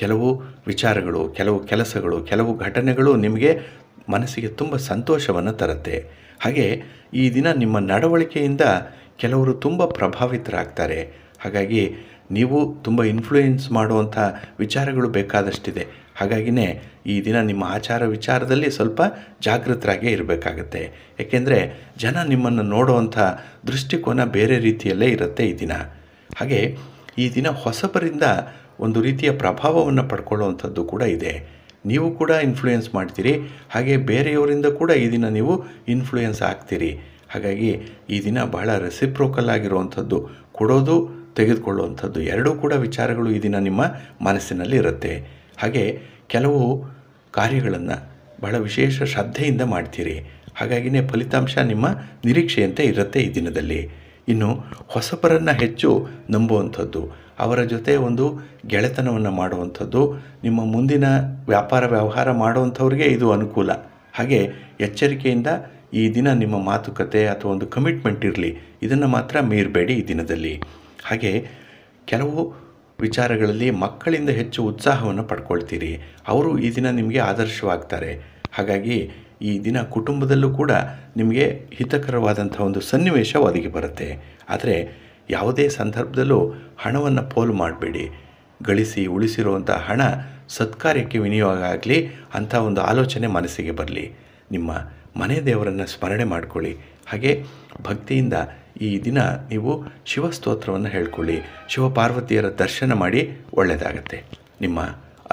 ಕೆಲವು ವಿಚಾರಗಳು, ಕೆಲವು ಕೆಲಸಗಳು, ಕೆಲವು ಘಟನೆಗಳು ನಿಮಗೆ ಮನಸ್ಸಿಗೆ ತುಂಬ ಸಂತೋಷವನ್ನು ತರುತ್ತೆ. ಹಾಗೆ ಈ ದಿನ ನಿಮ್ಮ ನಡವಳಿಕೆಯಿಂದ ಕೆಲವರು ತುಂಬ ಪ್ರಭಾವಿತರಾಗ್ತಾರೆ. ಹಾಗಾಗಿ ನೀವು ತುಂಬ ಇನ್ಫ್ಲೂಯೆನ್ಸ್ ಮಾಡುವಂಥ ವಿಚಾರಗಳು ಬೇಕಾದಷ್ಟಿದೆ. ಹಾಗಾಗಿನೇ ಈ ದಿನ ನಿಮ್ಮ ಆಚಾರ ವಿಚಾರದಲ್ಲಿ ಸ್ವಲ್ಪ ಜಾಗೃತರಾಗೇ ಇರಬೇಕಾಗತ್ತೆ. ಏಕೆಂದರೆ ಜನ ನಿಮ್ಮನ್ನು ನೋಡುವಂಥ ದೃಷ್ಟಿಕೋನ ಬೇರೆ ರೀತಿಯಲ್ಲೇ ಇರುತ್ತೆ ಈ ದಿನ. ಹಾಗೆ ಈ ದಿನ ಹೊಸಬರಿಂದ ಒಂದು ರೀತಿಯ ಪ್ರಭಾವವನ್ನು ಪಡ್ಕೊಳ್ಳುವಂಥದ್ದು ಕೂಡ ಇದೆ. ನೀವು ಕೂಡ ಇನ್ಫ್ಲೂಯೆನ್ಸ್ ಮಾಡ್ತೀರಿ, ಹಾಗೆ ಬೇರೆಯವರಿಂದ ಕೂಡ ಈ ದಿನ ನೀವು ಇನ್ಫ್ಲೂಯೆನ್ಸ್ ಆಗ್ತೀರಿ. ಹಾಗಾಗಿ ಈ ದಿನ ಬಹಳ ರೆಸಿಪ್ರೋಕಲ್ ಆಗಿರುವಂಥದ್ದು, ಕೊಡೋದು ತೆಗೆದುಕೊಳ್ಳುವಂಥದ್ದು ಎರಡೂ ಕೂಡ ವಿಚಾರಗಳು ಈ ದಿನ ನಿಮ್ಮ ಮನಸ್ಸಿನಲ್ಲಿ ಇರುತ್ತೆ. ಹಾಗೆ ಕೆಲವು ಕಾರ್ಯಗಳನ್ನು ಬಹಳ ವಿಶೇಷ ಶ್ರದ್ಧೆಯಿಂದ ಮಾಡ್ತೀರಿ. ಹಾಗಾಗಿನೇ ಫಲಿತಾಂಶ ನಿಮ್ಮ ನಿರೀಕ್ಷೆಯಂತೆ ಇರುತ್ತೆ ಈ ದಿನದಲ್ಲಿ. ಇನ್ನು ಹೊಸಬರನ್ನು ಹೆಚ್ಚು ನಂಬುವಂಥದ್ದು, ಅವರ ಜೊತೆ ಒಂದು ಗೆಳೆತನವನ್ನು ಮಾಡುವಂಥದ್ದು, ನಿಮ್ಮ ಮುಂದಿನ ವ್ಯಾಪಾರ ವ್ಯವಹಾರ ಮಾಡುವಂಥವ್ರಿಗೆ ಇದು ಅನುಕೂಲ. ಹಾಗೆ ಎಚ್ಚರಿಕೆಯಿಂದ ಈ ದಿನ ನಿಮ್ಮ ಮಾತುಕತೆ ಅಥವಾ ಒಂದು ಕಮಿಟ್ಮೆಂಟ್ ಇರಲಿ, ಇದನ್ನು ಮಾತ್ರ ಮೀರಬೇಡಿ ಈ ದಿನದಲ್ಲಿ. ಹಾಗೆ ಕೆಲವು ವಿಚಾರಗಳಲ್ಲಿ ಮಕ್ಕಳಿಂದ ಹೆಚ್ಚು ಉತ್ಸಾಹವನ್ನು ಪಡ್ಕೊಳ್ತೀರಿ. ಅವರು ಈ ದಿನ ನಿಮಗೆ ಆದರ್ಶವಾಗ್ತಾರೆ. ಹಾಗಾಗಿ ಈ ದಿನ ಕುಟುಂಬದಲ್ಲೂ ಕೂಡ ನಿಮಗೆ ಹಿತಕರವಾದಂಥ ಒಂದು ಸನ್ನಿವೇಶ ಒದಗಿ ಬರುತ್ತೆ. ಆದರೆ ಯಾವುದೇ ಸಂದರ್ಭದಲ್ಲೂ ಹಣವನ್ನು ಪೋಲು ಮಾಡಬೇಡಿ. ಗಳಿಸಿ ಉಳಿಸಿರುವಂಥ ಹಣ ಸತ್ಕಾರ್ಯಕ್ಕೆ ವಿನಿಯೋಗ ಆಗಲಿ ಅಂಥ ಒಂದು ಆಲೋಚನೆ ಮನಸ್ಸಿಗೆ ಬರಲಿ. ನಿಮ್ಮ ಮನೆ ದೇವರನ್ನು ಸ್ಮರಣೆ ಮಾಡಿಕೊಳ್ಳಿ. ಹಾಗೆ ಭಕ್ತಿಯಿಂದ ಈ ದಿನ ನೀವು ಶಿವಸ್ತೋತ್ರವನ್ನು ಹೇಳ್ಕೊಳ್ಳಿ, ಶಿವಪಾರ್ವತಿಯರ ದರ್ಶನ ಮಾಡಿ, ಒಳ್ಳೆಯದಾಗತ್ತೆ. ನಿಮ್ಮ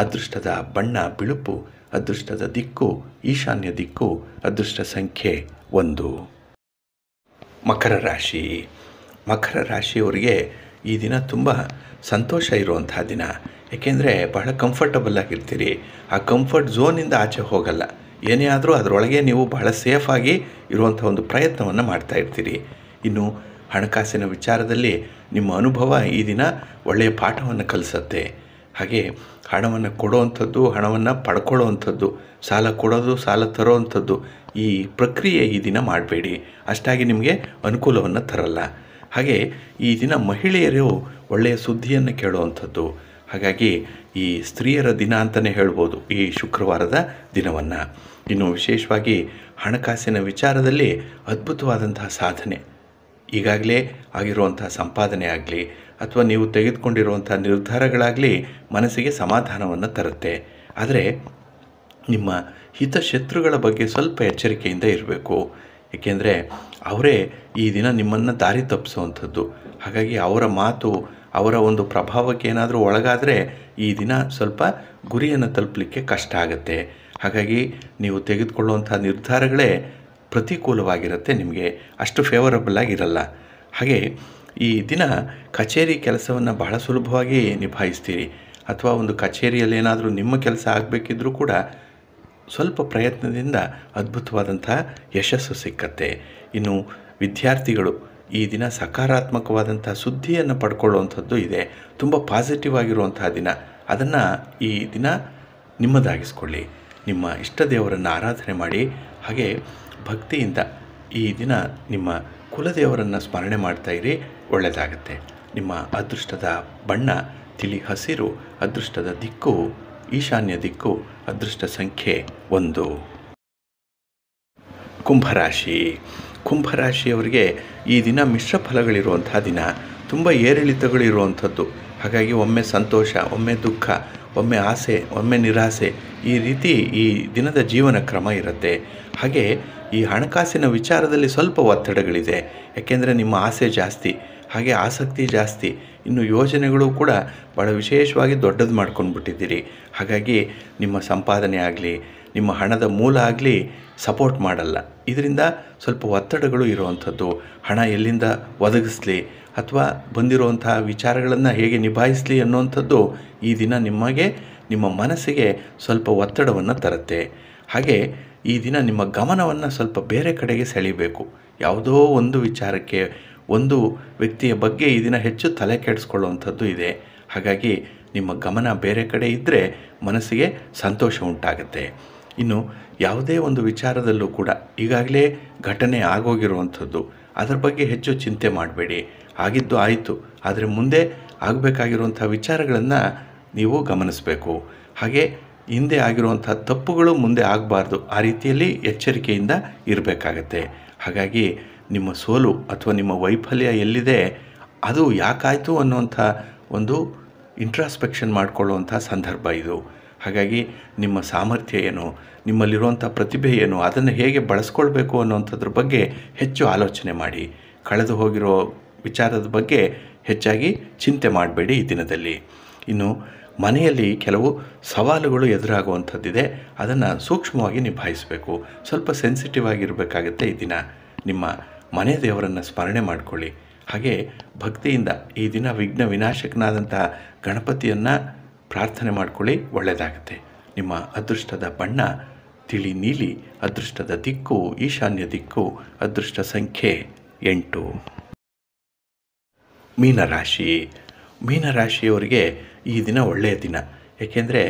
ಅದೃಷ್ಟದ ಬಣ್ಣ ಬಿಳುಪು, ಅದೃಷ್ಟದ ದಿಕ್ಕು ಈಶಾನ್ಯ ದಿಕ್ಕು, ಅದೃಷ್ಟ ಸಂಖ್ಯೆ 1. ಮಕರ ರಾಶಿ. ಮಕರ ರಾಶಿಯವರಿಗೆ ಈ ದಿನ ತುಂಬ ಸಂತೋಷ ಇರುವಂತಹ ದಿನ. ಏಕೆಂದರೆ ಬಹಳ ಕಂಫರ್ಟಬಲ್ ಆಗಿರ್ತೀರಿ. ಆ ಕಂಫರ್ಟ್ ಝೋನಿಂದ ಆಚೆ ಹೋಗಲ್ಲ. ಏನೇ ಆದರೂ ಅದರೊಳಗೆ ನೀವು ಬಹಳ ಸೇಫಾಗಿ ಇರುವಂಥ ಒಂದು ಪ್ರಯತ್ನವನ್ನು ಮಾಡ್ತಾ ಇರ್ತೀರಿ. ಇನ್ನು ಹಣಕಾಸಿನ ವಿಚಾರದಲ್ಲಿ ನಿಮ್ಮ ಅನುಭವ ಈ ದಿನ ಒಳ್ಳೆಯ ಪಾಠವನ್ನು ಕಲಿಸುತ್ತೆ. ಹಾಗೆ ಹಣವನ್ನು ಕೊಡುವಂಥದ್ದು, ಹಣವನ್ನು ಪಡ್ಕೊಳ್ಳುವಂಥದ್ದು, ಸಾಲ ಕೊಡೋದು, ಸಾಲ ತರೋವಂಥದ್ದು, ಈ ಪ್ರಕ್ರಿಯೆ ಈ ದಿನ ಮಾಡಬೇಡಿ. ಅಷ್ಟಾಗಿ ನಿಮಗೆ ಅನುಕೂಲವನ್ನು ತರಲ್ಲ. ಹಾಗೆ ಈ ದಿನ ಮಹಿಳೆಯರು ಒಳ್ಳೆಯ ಸುದ್ದಿಯನ್ನು ಕೇಳುವಂಥದ್ದು. ಹಾಗಾಗಿ ಈ ಸ್ತ್ರೀಯರ ದಿನ ಅಂತಲೇ ಹೇಳ್ಬೋದು ಈ ಶುಕ್ರವಾರದ ದಿನವನ್ನು. ಇನ್ನು ವಿಶೇಷವಾಗಿ ಹಣಕಾಸಿನ ವಿಚಾರದಲ್ಲಿ ಅದ್ಭುತವಾದಂತಹ ಸಾಧನೆ, ಈಗಾಗಲೇ ಆಗಿರುವಂಥ ಸಂಪಾದನೆ ಆಗಲಿ ಅಥವಾ ನೀವು ತೆಗೆದುಕೊಂಡಿರುವಂಥ ನಿರ್ಧಾರಗಳಾಗಲಿ ಮನಸ್ಸಿಗೆ ಸಮಾಧಾನವನ್ನು ತರುತ್ತೆ. ಆದರೆ ನಿಮ್ಮ ಹಿತಶತ್ರುಗಳ ಬಗ್ಗೆ ಸ್ವಲ್ಪ ಎಚ್ಚರಿಕೆಯಿಂದ ಇರಬೇಕು. ಏಕೆಂದರೆ ಅವರೇ ಈ ದಿನ ನಿಮ್ಮನ್ನು ದಾರಿ ತಪ್ಪಿಸುವಂಥದ್ದು. ಹಾಗಾಗಿ ಅವರ ಮಾತು, ಅವರ ಒಂದು ಪ್ರಭಾವಕ್ಕೆ ಏನಾದರೂ ಒಳಗಾದರೆ ಈ ದಿನ ಸ್ವಲ್ಪ ಗುರಿಯನ್ನು ತಲುಪಲಿಕ್ಕೆ ಕಷ್ಟ ಆಗುತ್ತೆ. ಹಾಗಾಗಿ ನೀವು ತೆಗೆದುಕೊಳ್ಳುವಂಥ ನಿರ್ಧಾರಗಳೇ ಪ್ರತಿಕೂಲವಾಗಿರುತ್ತೆ, ನಿಮಗೆ ಅಷ್ಟು ಫೇವರಬಲ್ ಆಗಿರಲ್ಲ. ಹಾಗೆ ಈ ದಿನ ಕಚೇರಿ ಕೆಲಸವನ್ನು ಬಹಳ ಸುಲಭವಾಗಿ ನಿಭಾಯಿಸ್ತೀರಿ. ಅಥವಾ ಒಂದು ಕಚೇರಿಯಲ್ಲಿ ಏನಾದರೂ ನಿಮ್ಮ ಕೆಲಸ ಆಗಬೇಕಿದ್ರೂ ಕೂಡ ಸ್ವಲ್ಪ ಪ್ರಯತ್ನದಿಂದ ಅದ್ಭುತವಾದಂಥ ಯಶಸ್ಸು ಸಿಕ್ಕತ್ತೆ. ಇನ್ನು ವಿದ್ಯಾರ್ಥಿಗಳು ಈ ದಿನ ಸಕಾರಾತ್ಮಕವಾದಂಥ ಸುದ್ದಿಯನ್ನು ಪಡ್ಕೊಳ್ಳುವಂಥದ್ದು ಇದೆ. ತುಂಬ ಪಾಸಿಟಿವ್ ಆಗಿರುವಂತಹ ದಿನ. ಅದನ್ನು ಈ ದಿನ ನಿಮ್ಮದಾಗಿಸ್ಕೊಳ್ಳಿ. ನಿಮ್ಮ ಇಷ್ಟ ದೇವರನ್ನು ಆರಾಧನೆ ಮಾಡಿ. ಹಾಗೆ ಭಕ್ತಿಯಿಂದ ಈ ದಿನ ನಿಮ್ಮ ಕುಲದೇವರನ್ನು ಸ್ಮರಣೆ ಮಾಡ್ತಾಯಿರಿ, ಒಳ್ಳೆಯದಾಗತ್ತೆ. ನಿಮ್ಮ ಅದೃಷ್ಟದ ಬಣ್ಣ ತಿಳಿ ಹಸಿರು, ಅದೃಷ್ಟದ ದಿಕ್ಕು ಈಶಾನ್ಯ ದಿಕ್ಕು, ಅದೃಷ್ಟ ಸಂಖ್ಯೆ 1. ಕುಂಭರಾಶಿ. ಕುಂಭರಾಶಿಯವರಿಗೆ ಈ ದಿನ ಮಿಶ್ರ ಫಲಗಳಿರುವಂಥ ದಿನ, ತುಂಬ ಏರಿಳಿತಗಳಿರುವಂಥದ್ದು. ಹಾಗಾಗಿ ಒಮ್ಮೆ ಸಂತೋಷ, ಒಮ್ಮೆ ದುಃಖ, ಒಮ್ಮೆ ಆಸೆ, ಒಮ್ಮೆ ನಿರಾಸೆ, ಈ ರೀತಿ ಈ ದಿನದ ಜೀವನ ಕ್ರಮ ಇರುತ್ತೆ. ಹಾಗೆ ಈ ಹಣಕಾಸಿನ ವಿಚಾರದಲ್ಲಿ ಸ್ವಲ್ಪ ಒತ್ತಡಗಳಿದೆ, ಯಾಕೆಂದರೆ ನಿಮ್ಮ ಆಸೆ ಜಾಸ್ತಿ, ಹಾಗೆ ಆಸಕ್ತಿ ಜಾಸ್ತಿ. ಇನ್ನು ಯೋಜನೆಗಳು ಕೂಡ ಭಾಳ ವಿಶೇಷವಾಗಿ ದೊಡ್ಡದು ಮಾಡ್ಕೊಂಡ್ಬಿಟ್ಟಿದ್ದೀರಿ. ಹಾಗಾಗಿ ನಿಮ್ಮ ಸಂಪಾದನೆ ಆಗಲಿ, ನಿಮ್ಮ ಹಣದ ಮೂಲ ಆಗಲಿ ಸಪೋರ್ಟ್ ಮಾಡಲ್ಲ. ಇದರಿಂದ ಸ್ವಲ್ಪ ಒತ್ತಡಗಳು ಇರುವಂಥದ್ದು. ಹಣ ಎಲ್ಲಿಂದ ಒದಗಿಸ್ಲಿ ಅಥವಾ ಬಂದಿರುವಂಥ ವಿಚಾರಗಳನ್ನು ಹೇಗೆ ನಿಭಾಯಿಸಲಿ ಅನ್ನುವಂಥದ್ದು ಈ ದಿನ ನಿಮ್ಮ ಮನಸ್ಸಿಗೆ ಸ್ವಲ್ಪ ಒತ್ತಡವನ್ನು ತರುತ್ತೆ. ಹಾಗೆ ಈ ದಿನ ನಿಮ್ಮ ಗಮನವನ್ನು ಸ್ವಲ್ಪ ಬೇರೆ ಕಡೆಗೆ ಸೆಳೀಬೇಕು. ಯಾವುದೋ ಒಂದು ವಿಚಾರಕ್ಕೆ, ಒಂದು ವ್ಯಕ್ತಿಯ ಬಗ್ಗೆ ಈ ದಿನ ಹೆಚ್ಚು ತಲೆ ಕೆಡಿಸ್ಕೊಳ್ಳುವಂಥದ್ದು ಇದೆ. ಹಾಗಾಗಿ ನಿಮ್ಮ ಗಮನ ಬೇರೆ ಕಡೆ ಇದ್ದರೆ ಮನಸ್ಸಿಗೆ ಸಂತೋಷ ಉಂಟಾಗುತ್ತೆ. ಇನ್ನು ಯಾವುದೇ ಒಂದು ವಿಚಾರದಲ್ಲೂ ಕೂಡ ಈಗಾಗಲೇ ಘಟನೆ ಆಗೋಗಿರುವಂಥದ್ದು, ಅದರ ಬಗ್ಗೆ ಹೆಚ್ಚು ಚಿಂತೆ ಮಾಡಬೇಡಿ. ಆಗಿದ್ದು ಆಯಿತು, ಆದರೆ ಮುಂದೆ ಆಗಬೇಕಾಗಿರುವಂಥ ವಿಚಾರಗಳನ್ನು ನೀವು ಗಮನಿಸಬೇಕು. ಹಾಗೆ ಹಿಂದೆ ಆಗಿರುವಂಥ ತಪ್ಪುಗಳು ಮುಂದೆ ಆಗಬಾರ್ದು, ಆ ರೀತಿಯಲ್ಲಿ ಎಚ್ಚರಿಕೆಯಿಂದ ಇರಬೇಕಾಗತ್ತೆ. ಹಾಗಾಗಿ ನಿಮ್ಮ ಸೋಲು ಅಥವಾ ನಿಮ್ಮ ವೈಫಲ್ಯ ಎಲ್ಲಿದೆ, ಅದು ಯಾಕಾಯಿತು ಅನ್ನುವಂಥ ಒಂದು ಇಂಟ್ರಾಸ್ಪೆಕ್ಷನ್ ಮಾಡಿಕೊಳ್ಳುವಂಥ ಸಂದರ್ಭ ಇದು. ಹಾಗಾಗಿ ನಿಮ್ಮ ಸಾಮರ್ಥ್ಯ ಏನು, ನಿಮ್ಮಲ್ಲಿರುವಂಥ ಪ್ರತಿಭೆ ಏನು, ಅದನ್ನು ಹೇಗೆ ಬಳಸ್ಕೊಳ್ಬೇಕು ಅನ್ನೋವಂಥದ್ರ ಬಗ್ಗೆ ಹೆಚ್ಚು ಆಲೋಚನೆ ಮಾಡಿ. ಕಳೆದು ಹೋಗಿರೋ ವಿಚಾರದ ಬಗ್ಗೆ ಹೆಚ್ಚಾಗಿ ಚಿಂತೆ ಮಾಡಬೇಡಿ ಈ ದಿನದಲ್ಲಿ. ಇನ್ನು ಮನೆಯಲ್ಲಿ ಕೆಲವು ಸವಾಲುಗಳು ಎದುರಾಗುವಂಥದ್ದಿದೆ, ಅದನ್ನು ಸೂಕ್ಷ್ಮವಾಗಿ ನಿಭಾಯಿಸಬೇಕು. ಸ್ವಲ್ಪ ಸೆನ್ಸಿಟಿವ್ ಆಗಿರಬೇಕಾಗತ್ತೆ ಈ ದಿನ. ನಿಮ್ಮ ಮನೆ ದೇವರನ್ನು ಸ್ಮರಣೆ ಮಾಡಿಕೊಳ್ಳಿ. ಹಾಗೆ ಭಕ್ತಿಯಿಂದ ಈ ದಿನ ವಿಘ್ನ ವಿನಾಶಕನಾದಂಥ ಗಣಪತಿಯನ್ನು ಪ್ರಾರ್ಥನೆ ಮಾಡಿಕೊಳ್ಳಿ, ಒಳ್ಳೆಯದಾಗುತ್ತೆ. ನಿಮ್ಮ ಅದೃಷ್ಟದ ಬಣ್ಣ ತಿಳಿ ನೀಲಿ, ಅದೃಷ್ಟದ ದಿಕ್ಕು ಈಶಾನ್ಯ ದಿಕ್ಕು, ಅದೃಷ್ಟ ಸಂಖ್ಯೆ 8. ಮೀನರಾಶಿ. ಮೀನರಾಶಿಯವರಿಗೆ ಈ ದಿನ ಒಳ್ಳೆಯ ದಿನ, ಏಕೆಂದರೆ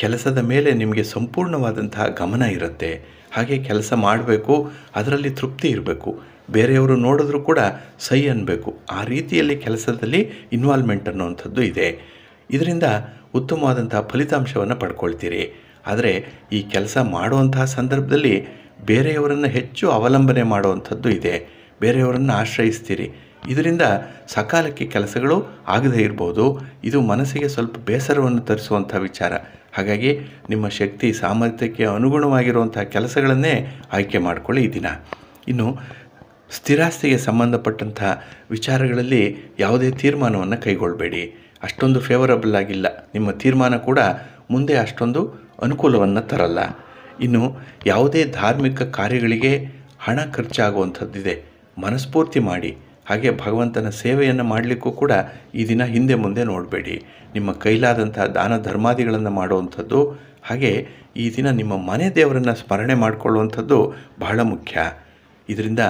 ಕೆಲಸದ ಮೇಲೆ ನಿಮಗೆ ಸಂಪೂರ್ಣವಾದಂತಹ ಗಮನ ಇರುತ್ತೆ. ಹಾಗೆ ಕೆಲಸ ಮಾಡಬೇಕು, ಅದರಲ್ಲಿ ತೃಪ್ತಿ ಇರಬೇಕು. ಬೇರೆಯವರು ನೋಡಿದ್ರೂ ಕೂಡ ಸೈ ಅನ್ನಬೇಕು, ಆ ರೀತಿಯಲ್ಲಿ ಕೆಲಸದಲ್ಲಿ ಇನ್ವಾಲ್ವ್ಮೆಂಟ್ ಅನ್ನುವಂಥದ್ದು ಇದೆ. ಇದರಿಂದ ಉತ್ತಮವಾದಂಥ ಫಲಿತಾಂಶವನ್ನು ಪಡ್ಕೊಳ್ತೀರಿ. ಆದರೆ ಈ ಕೆಲಸ ಮಾಡುವಂತಹ ಸಂದರ್ಭದಲ್ಲಿ ಬೇರೆಯವರನ್ನು ಹೆಚ್ಚು ಅವಲಂಬನೆ ಮಾಡುವಂಥದ್ದು ಇದೆ, ಬೇರೆಯವರನ್ನು ಆಶ್ರಯಿಸ್ತೀರಿ. ಇದರಿಂದ ಸಕಾಲಕ್ಕೆ ಕೆಲಸಗಳು ಆಗದೇ ಇರ್ಬೋದು. ಇದು ಮನಸ್ಸಿಗೆ ಸ್ವಲ್ಪ ಬೇಸರವನ್ನು ತರಿಸುವಂಥ ವಿಚಾರ. ಹಾಗಾಗಿ ನಿಮ್ಮ ಶಕ್ತಿ ಸಾಮರ್ಥ್ಯಕ್ಕೆ ಅನುಗುಣವಾಗಿರುವಂಥ ಕೆಲಸಗಳನ್ನೇ ಆಯ್ಕೆ ಮಾಡಿಕೊಳ್ಳಿ ಈ ದಿನ. ಇನ್ನು ಸ್ಥಿರಾಸ್ತಿಗೆ ಸಂಬಂಧಪಟ್ಟಂಥ ವಿಚಾರಗಳಲ್ಲಿ ಯಾವುದೇ ತೀರ್ಮಾನವನ್ನು ಕೈಗೊಳ್ಳಬೇಡಿ. ಅಷ್ಟೊಂದು ಫೇವರಬಲ್ ಆಗಿಲ್ಲ. ನಿಮ್ಮ ತೀರ್ಮಾನ ಕೂಡ ಮುಂದೆ ಅಷ್ಟೊಂದು ಅನುಕೂಲವನ್ನು ತರಲ್ಲ. ಇನ್ನು ಯಾವುದೇ ಧಾರ್ಮಿಕ ಕಾರ್ಯಗಳಿಗೆ ಹಣ ಖರ್ಚಾಗುವಂಥದ್ದಿದೆ, ಮನಸ್ಫೂರ್ತಿ ಮಾಡಿ. ಹಾಗೆ ಭಗವಂತನ ಸೇವೆಯನ್ನು ಮಾಡಲಿಕ್ಕೂ ಕೂಡ ಈ ದಿನ ಹಿಂದೆ ಮುಂದೆ ನೋಡಬೇಡಿ. ನಿಮ್ಮ ಕೈಲಾದಂಥ ದಾನ ಧರ್ಮಾದಿಗಳನ್ನು ಮಾಡುವಂಥದ್ದು, ಹಾಗೆ ಈ ದಿನ ನಿಮ್ಮ ಮನೆ ದೇವರನ್ನು ಸ್ಮರಣೆ ಮಾಡಿಕೊಳ್ಳುವಂಥದ್ದು ಬಹಳ ಮುಖ್ಯ. ಇದರಿಂದ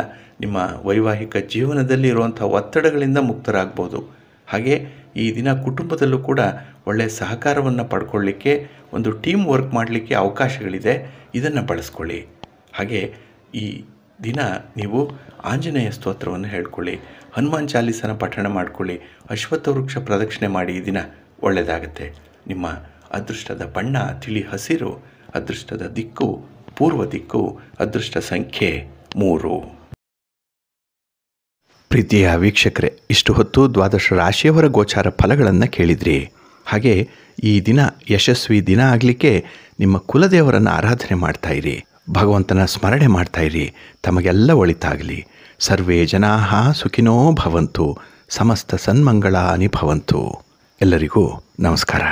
ನಿಮ್ಮ ವೈವಾಹಿಕ ಜೀವನದಲ್ಲಿ ಇರುವಂಥ ಒತ್ತಡಗಳಿಂದ ಮುಕ್ತರಾಗ್ಬೋದು. ಹಾಗೆ ಈ ದಿನ ಕುಟುಂಬದಲ್ಲೂ ಕೂಡ ಒಳ್ಳೆಯ ಸಹಕಾರವನ್ನು ಪಡ್ಕೊಳ್ಳಿಕ್ಕೆ, ಒಂದು ಟೀಮ್ ವರ್ಕ್ ಮಾಡಲಿಕ್ಕೆ ಅವಕಾಶಗಳಿದೆ, ಇದನ್ನು ಬಳಸ್ಕೊಳ್ಳಿ. ಹಾಗೆ ಈ ದಿನ ನೀವು ಆಂಜನೇಯ ಸ್ತೋತ್ರವನ್ನು ಹೇಳ್ಕೊಳ್ಳಿ, ಹನುಮಾನ್ ಚಾಲೀಸನ ಪಠಣ ಮಾಡಿಕೊಳ್ಳಿ, ಅಶ್ವತ್ಥ ವೃಕ್ಷ ಪ್ರದಕ್ಷಿಣೆ ಮಾಡಿ. ಈ ದಿನ ಒಳ್ಳೆಯದಾಗುತ್ತೆ. ನಿಮ್ಮ ಅದೃಷ್ಟದ ಬಣ್ಣ ತಿಳಿ ಹಸಿರು, ಅದೃಷ್ಟದ ದಿಕ್ಕು ಪೂರ್ವ ದಿಕ್ಕು, ಅದೃಷ್ಟ ಸಂಖ್ಯೆ 3. ಪ್ರೀತಿಯ ವೀಕ್ಷಕರೇ, ಇಷ್ಟು ಹೊತ್ತು 12 ರಾಶಿಯವರ ಗೋಚಾರ ಫಲಗಳನ್ನು ಕೇಳಿದ್ರಿ. ಹಾಗೆ ಈ ದಿನ ಯಶಸ್ವಿ ದಿನ ಆಗಲಿಕ್ಕೆ ನಿಮ್ಮ ಕುಲದೇವರನ್ನು ಆರಾಧನೆ ಮಾಡ್ತಾಯಿರಿ, ಭಗವಂತನ ಸ್ಮರಣೆ ಮಾಡ್ತಾಯಿರಿ. ತಮಗೆಲ್ಲ ಒಳಿತಾಗಲಿ. ಸರ್ವೇ ಜನಾಃ ಸುಖಿನೋ ಭವಂತು, ಸಮಸ್ತ ಸನ್ಮಂಗಳಾನಿ ಭವಂತು. ಎಲ್ಲರಿಗೂ ನಮಸ್ಕಾರ.